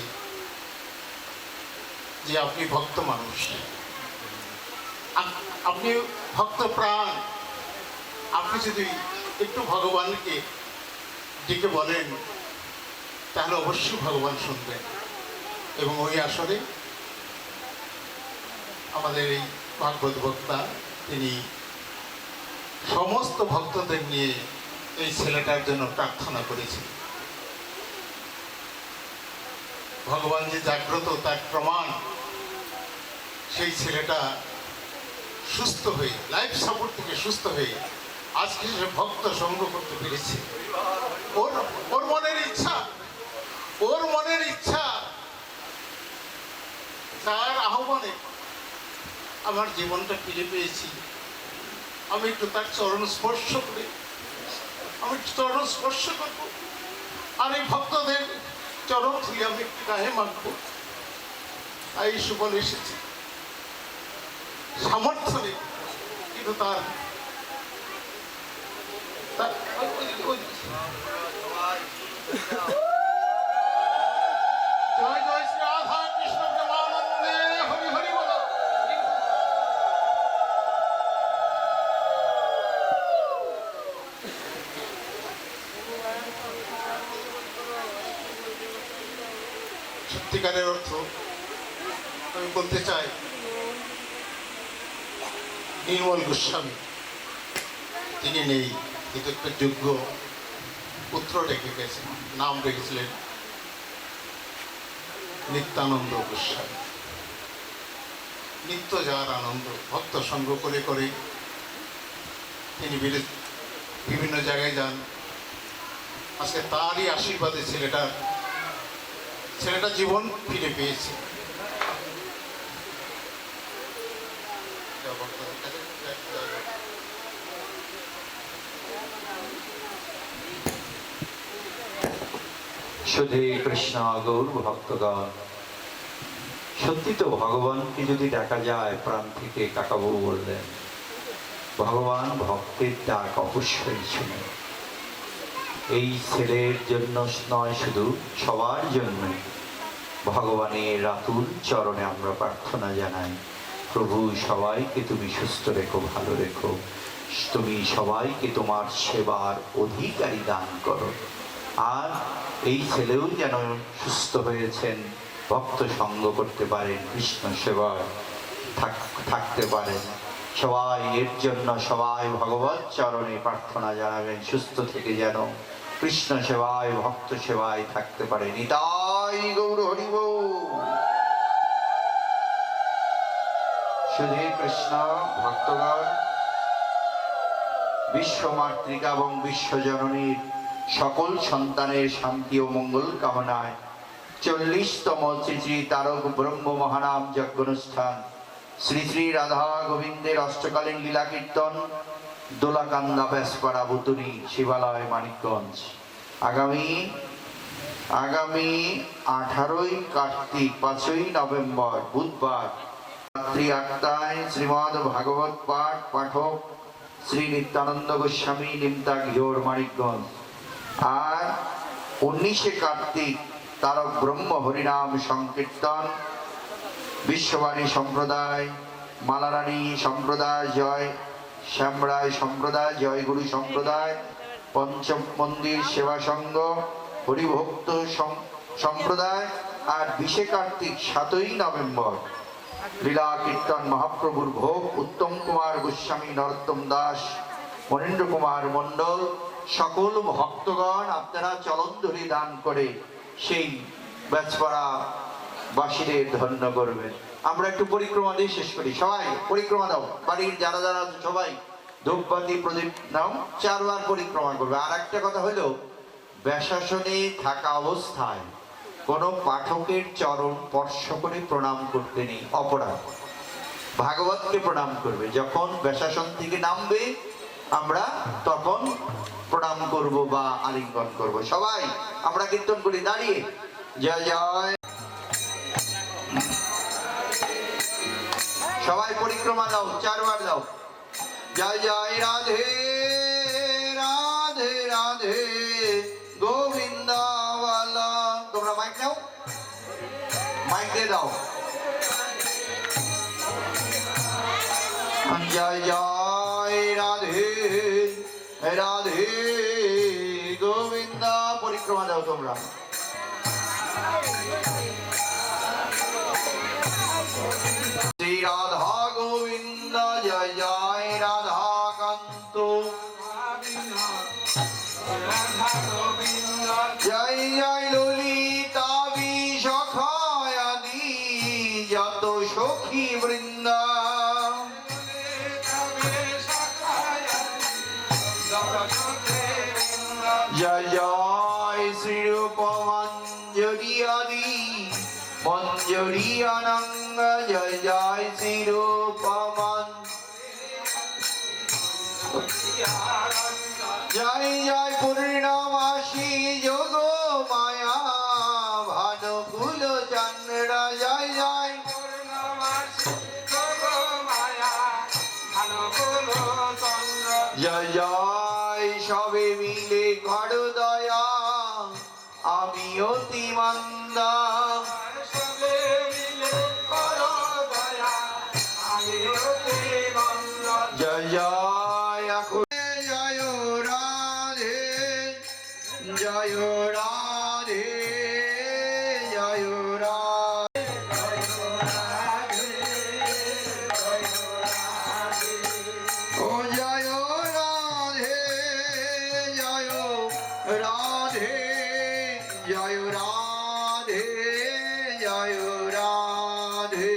যে আপনি ভক্ত মানুষ, আপনি ভক্ত প্রাণ, আপনি যদি একটু ভগবানকে ডেকে বলেন তাহলে অবশ্যই ভগবান শুনবেন। এবং ওই আসরে আমাদের এই ভাগবত বক্তা তিনি সমস্ত ভক্তদের নিয়ে এই ছেলেটার জন্য প্রার্থনা করেছেন। ভগবান যে জাগ্রত তার প্রমাণ, সেই ছেলেটা সুস্থ হয়ে, লাইফ সাপোর্ট থেকে সুস্থ হয়ে আজকে সে ভক্ত সঙ্গ করতে পেরেছে। ওর মনের ইচ্ছা, ওর মনের ইচ্ছা, তার আহ্বানে আমার জীবনটা ফিরে পেয়েছি। আমি একটু তার চরণ স্পর্শ করি, আমি একটু চরণ স্পর্শ করব, আর এই ভক্তদের চরণ থেকে আমি একটু গায়ে মাখবো। এই সুবল এসেছি, সামর্থ্য নেই, কিন্তু তার জয় জয় শ্রী রাধা কৃষ্ণ প্রেমানন্দে হরি হরি বল। সত্যিকারের অর্থ আমি বলতে চাই, নির্মল গোস্বামী তিনি নেই, কিন্তু একটা যোগ্য পুত্র রেখে গেছেন, নাম রেখেছিলেন নিত্যানন্দ গোস্বামী। নিত্য যার আনন্দ, ভক্ত সঙ্গ করে করে তিনি বিভিন্ন জায়গায় যান। আজকে তারই আশীর্বাদে ছেলেটা জীবন ফিরে পেয়েছে। শুধু কৃষ্ণ গৌর ভক্তগণ, সত্যি তো ভগবানকে যদি দেখা যায় প্রাণ থেকে, কাকাবাবু বললেন ভগবান ভক্তের ডাক অবশ্যই শুনে। এই ছেলের জন্য নয়, শুধু সবার জন্য ভগবানের আতুল চরণে আমরা প্রার্থনা জানাই, প্রভু সবাইকে তুমি সুস্থ রেখো, ভালো রেখো, তুমি সবাইকে তোমার সেবার অধিকারী দান করো। আর এই ছেলেও যেন সুস্থ হয়েছেন, ভক্ত সঙ্গ করতে পারেন, কৃষ্ণ সেবায় থাকতে পারেন। সবাই এর জন্য সবাই ভগবত চরণে প্রার্থনা জানাবেন, সুস্থ থেকে যেন কৃষ্ণ সেবায়, ভক্ত সেবায় থাকতে পারে। নিতাই গৌর হরি বল। শুধু কৃষ্ণ ভক্তগণ, বিশ্বমাতৃকা এবং বিশ্বজননীর সকল সন্তানের শান্তি ও মঙ্গল কামনায় 40তম শ্রী শ্রী তারক ব্রহ্ম মহানাম যজ্ঞানুষ্ঠান শ্রী শ্রী রাধা গোবিন্দের অষ্টকালীন লীলা কীর্তন দোলাকান্দা বেসপাড়া বুতুনি শিবালয় মানিকগঞ্জ আগামী 18ই কার্তিক 5ই নভেম্বর বুধবার রাত্রি 8টায় শ্রীমদ ভাগবত পাঠক শ্রী নিত্যানন্দ গোস্বামী নিমতা ঘিওর মানিকগঞ্জ। আর 19শে কার্তিক তারক ব্রহ্ম হরিনাম সংকীর্তন বিশ্ববাণী সম্প্রদায়, মালারানী সম্প্রদায়, জয় শ্যামরায় সম্প্রদায়, জয়গুরু সম্প্রদায়, পঞ্চম মন্দির সেবা সংঘ, হরিভক্ত সম্প্রদায়। আর 20শে কার্তিক 7ই নভেম্বর লীলা কীর্তন মহাপ্রভুর ভোগ উত্তম কুমার গোস্বামী, নরোত্তম দাস, মনীন্দ্র কুমার মণ্ডল। সকল ভক্তগণ আপনারা চলন ধরে দান করে সেই বেচপাড়া বাসীদের ধন্য করবেন। আমরা একটু পরিক্রমা দিয়ে শেষ করি। সবাই পরিক্রমা দাও, বাড়ির যারা যারা সবাই ধূপবাতি প্রদীপ নাও, 4 বার পরিক্রমা করবে। আর একটা কথা হলো, বেশাসনে থাকা অবস্থায় কোনো পাঠকের চরণ স্পর্শ করে প্রণাম করতে নেই, অপরাধ। ভাগবতকে প্রণাম করবে। যখন বেশাসন থেকে নামবে আমরা তখন প্রণাম করব বা আলিঙ্গন করব। সবাই আমরা কীর্তন করি দাঁড়িয়ে, জয় জয়। সবাই পরিক্রমা দাও, 4 বার দাও, জয় জয় রাধে রাধে রাধে গোবিন্দাওয়ালা। তোমরা মাইক দাও, মাইক দিয়ে দাও, জয় জয় রাধে রাধে গোবিন্দা। পরিক্রমা দাও তোমরা। রাধা গোবিন্দ জয় জয় রাধা কান্ত জয় জয় ললিতা বিশাখায়াদি যত সখী বৃন্দ জয় জয় শ্রীরূপ মঞ্জরি আদি মঞ্জরি অনঙ্গ জয় জয় শ্রীরূপ জয় জয় পূর্ণমাসী যোগ মায়া ভানুকুল চন্দ্র জয় জয় জয় জয় সবে মিলে কর দয়া আমি অতি মন্দা জয় জয় জয় রাধে জয় রাধে জয় রাধে ও জয় রাধে জয় রাধে জয় রাধে জয় রাধে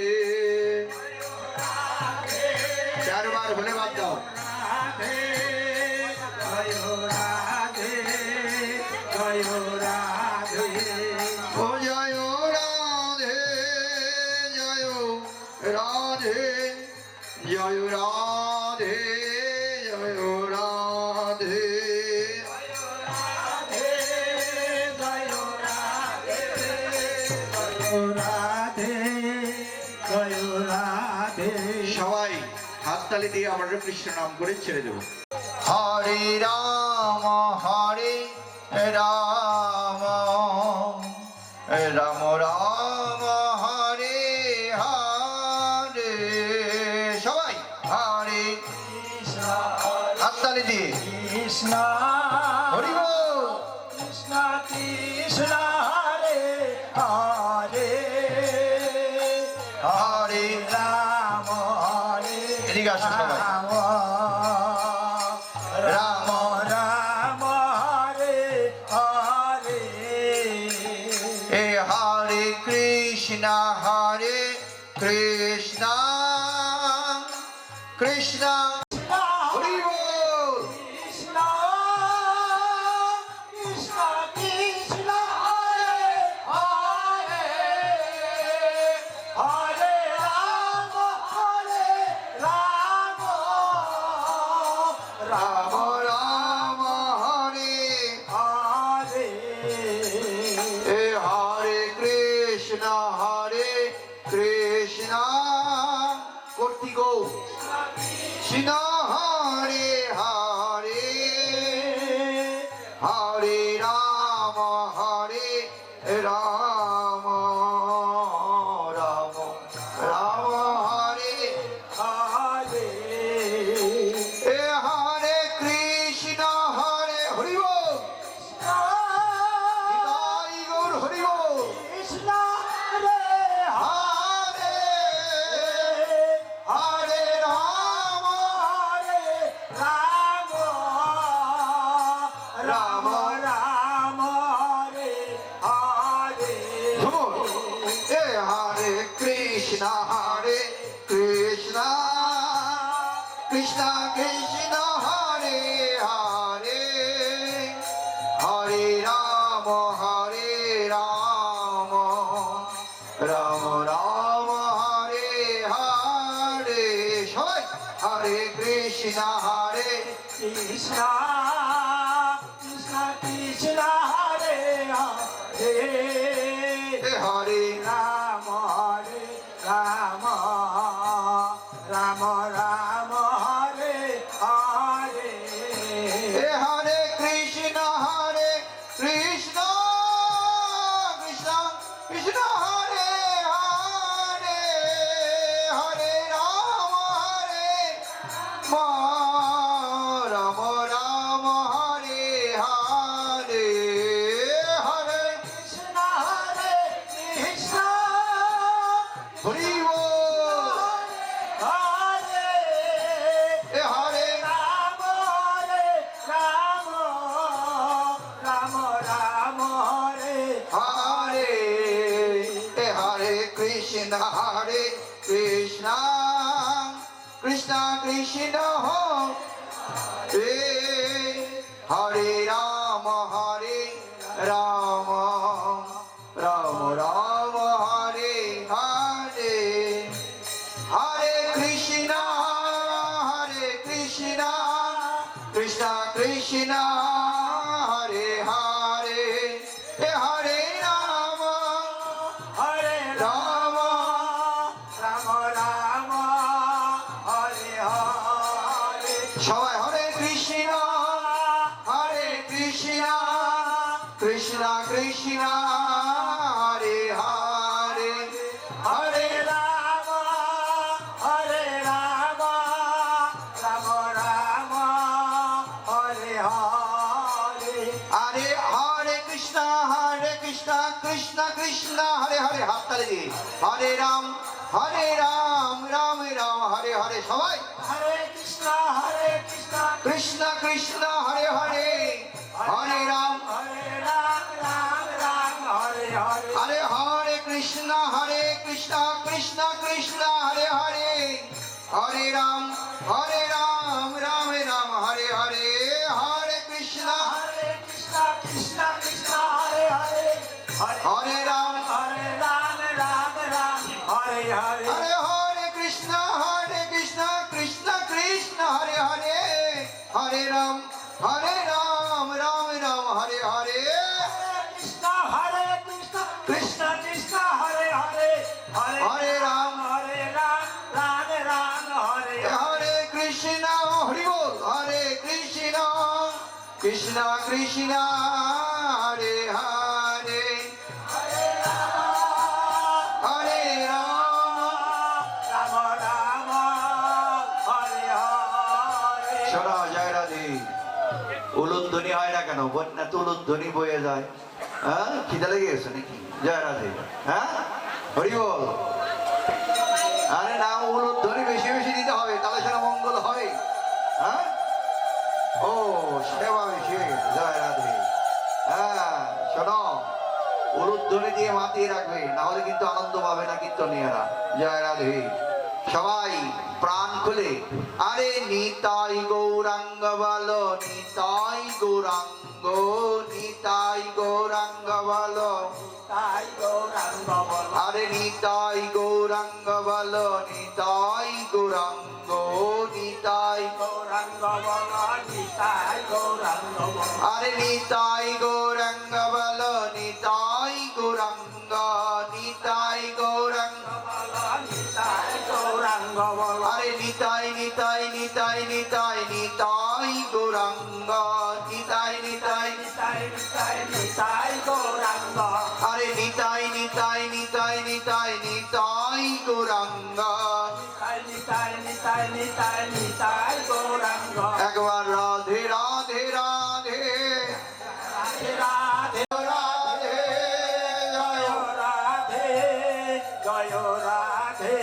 চারবার বলে বাদ দাও ও জয় রাধে জয় রাধে জয় রাধে জয় রাধে সবাই হাততালি দিয়ে আমরা কৃষ্ণ নাম করে ছেড়ে দেব হরে রাম রাম রাম হরে হরে সবাই হরে হাততালি দিয়ে কৃষ্ণ হরি বল কৃষ্ণ কৃষ্ণ হরে হরে হরে রাম হরে এদিকে আসো সবাই রাম রাম হরে হরে এ হরে কৃষ্ণ কৃষ্ণ হরি বল কৃষ্ণ কৃষ্ণ কৃষ্ণ হরে হরে হরে রাম রাম রাম হরে হরে এ হরে কৃষ্ণ কর্তি গো কৃষ্ণ হরে হরে হরে রাম রাম রাম হরে হরে এ হরে কৃষ্ণ হরি বল নিতাই গৌর হরি বল কৃষ্ণ রে হরে হরে রাম হরে রাম রাম রাম হরে হরে এ হরে কৃষ্ণ কৃষ্ণ কৃষ্ণ হরে হরে হরে রাম রাম রাম হরে হরে সবাই হরে কৃষ্ণ কৃষ্ণ কৃষ্ণ কৃষ্ণ হরে হরে হরে রাম রাম রাম রাম হরে হরে হরে কৃষ্ণ কৃষ্ণ কৃষ্ণ হরে হরে হরে রাম রাম রাম হরে হরে হরে কৃষ্ণ হরে কৃষ্ণ হরি বল কৃষ্ণ হরে কৃষ্ণ কৃষ্ণ কৃষ্ণ হরে হরে রাম রাম রাম হরে হরে হরে কৃষ্ণ কৃষ্ণ কৃষ্ণ হরে হরে হরে রাম রাম রাম রাম হরে হরে সবাই হরে কৃষ্ণ কৃষ্ণ কৃষ্ণ হরে হরে হরে রাম রাম রাম হরে হরে আরে হরে কৃষ্ণ কৃষ্ণ কৃষ্ণ হরে হরে হাত তালি দিয়ে হরে রাম রাম রাম হরে হরে সবাই হরে কৃষ্ণ কৃষ্ণ কৃষ্ণ হরে হরে হরে রাম রাম রাম হরে হরে আরে হরে কৃষ্ণ কৃষ্ণ কৃষ্ণ হরে হরে হরে রাম রাম রাম হরে হরে হরে কৃষ্ণ কৃষ্ণ কৃষ্ণ হরে হরে হরে রাম রাম রাম হরে হরে হরে হরে কৃষ্ণ কৃষ্ণ কৃষ্ণ হরে হরে হরে রাম রাম রাম হরে হরে কৃষ্ণ কৃষ্ণ কৃষ্ণ হরে হরে হরে রাম রাম রাম হরে হরে কৃষ্ণ হরি বল হরে কৃষ্ণ কৃষ্ণ কৃষ্ণ হরে হরে হরে রাম রাম হরে হরে শোনা জয় রাধে উলুধ্বনি হয় না কেন বন্যা তো উলুধ্বনি বয়ে যায় হ্যাঁ খিদে লেগে গেছে নাকি জয় রাধে হ্যাঁ হরি বল আরে না উলুধ্বনি বেশি বেশি দিতে হবে তাহলে সেটা মঙ্গল হবে হ্যাঁ ও সেবা বেশি হয়ে গেছে জয় রাধে হ্যাঁ শোনো উলুধ্বনি দিয়ে মাতিয়ে রাখবে না হলে কিন্তু আনন্দ পাবে না কীর্তনীয়রা জয় রাধে সবাই প্রাণ খুলে আরে নিতাই গৌরাঙ্গ বলো নিতাই গৌরাঙ্গ বলো তাই গৌরাঙ্গ বল আরে নিতাই গৌরাঙ্গ বলো নিতাই গৌরাঙ্গ গৌরাঙ্গ বল নিতাই গৌরাঙ্গ বল আরে নিতাই গৌরাঙ্গ বলো নিতাই গৌরাঙ্গ নিতাই গৌরাঙ্গ বল আরে নিতাই গৌরাঙ্গ নিতাই গৌরাঙ্গ আরে নিতাই গৌরাঙ্গ নিতাই গৌরাঙ্গ একবার রাধে রাধে রাধে রাধে রাধে জয় রাধে জয় রাধে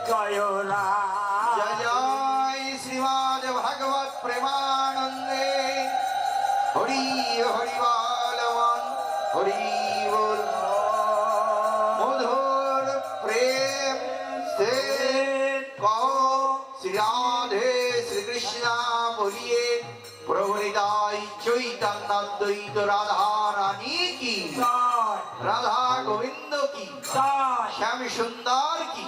জয় রাধে जय जय श्रीमद् भगवत प्रेमानंदे हरि हरि बोल हरि बोल मधुर प्रेम से कहो श्री राधे श्री कृष्ण बोलिए प्रभु निताई चैतन्य अद्वैत राधा रानी की राधा गोविंद की श्याम सुंदर की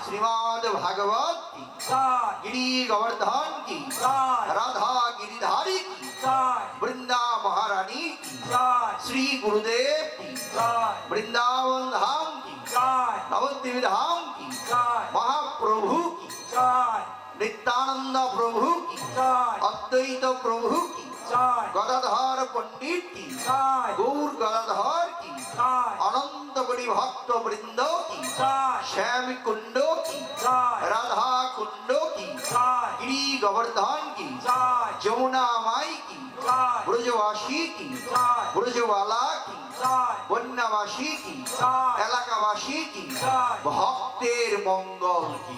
श्रीमद् भागवत की गिरी गोवर्धन की राधा गिरिधारी की वृंदा महारानी की श्री गुरुदेव की वृंदावन धाम की नवद्वीप धाम की महाप्रभु की नित्यानंद प्रभु की अद्वैत प्रभु की गदाधर पंडित की गौर गदाधर की अनंत बड़ी भक्त वृंदो की श्याम कुंडो की राधा कुंडो की गिरी गोवर्धन की जमुना माई की ब्रजवासी की ब्रजवाला की বন্যাবাসী কি এলাকাবাসী কি ভক্তের মঙ্গল কি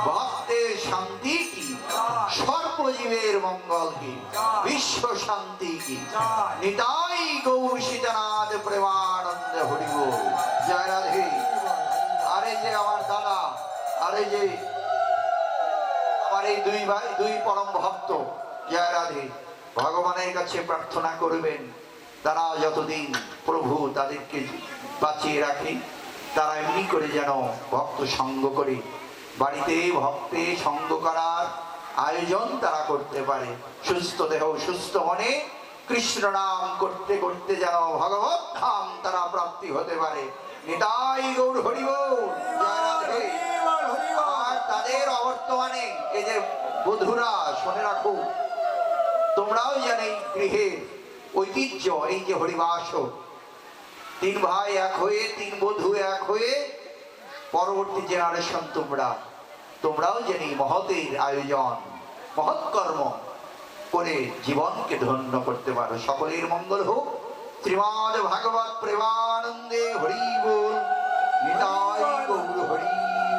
ভক্তের শান্তি কি সর্বজীবের মঙ্গল কি বিশ্ব শান্তি কি নিতাই গৌর সীতানাথ প্রেমানন্দ হরি বল জয় রাধে হয় যে আমার এই দুই ভাই, দুই পরম ভক্ত জয় রাধে ভগবানের কাছে প্রার্থনা করবেন, তারা যতদিন প্রভু তাদেরকে বাঁচিয়ে রাখে, তারা এমনি করে যেন ভক্ত সঙ্গ করে বাড়িতে ভক্তে সঙ্গ করার আয়োজন তারা করতে পারে। সুস্থ দেহ সুস্থ মনে কৃষ্ণ নাম করতে করতে যেন ভগবত ধাম তারা প্রাপ্তি হতে পারে। নিতাই গৌর হরি বল, জয় রাধে। আর তাদের অবর্তমানে এই যে বধুরা শুনে রাখো, তোমরাও জানো এই গৃহের ঐতিহ্য, এই যে হরিবাস, তিন ভাই এক হয়ে, তিন বধূ এক হয়ে পরবর্তী জেনারেশন তোমরাও জানি মহতের আয়োজন মহৎ কর্ম করে জীবনকে ধন্য করতে পারো। সকলের মঙ্গল হোক। শ্রীমদ ভাগবত প্রেমানন্দে হরি বল, নিতাই গৌর হরি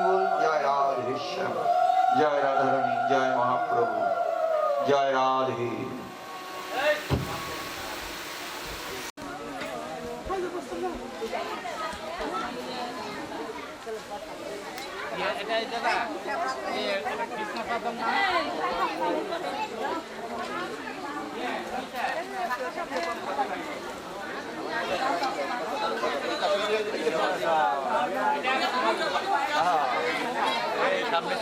বল। জয় রাধেশ্যাম, জয় রাধারানী, জয় মহাপ্রভু, জয় রাধে। সামনে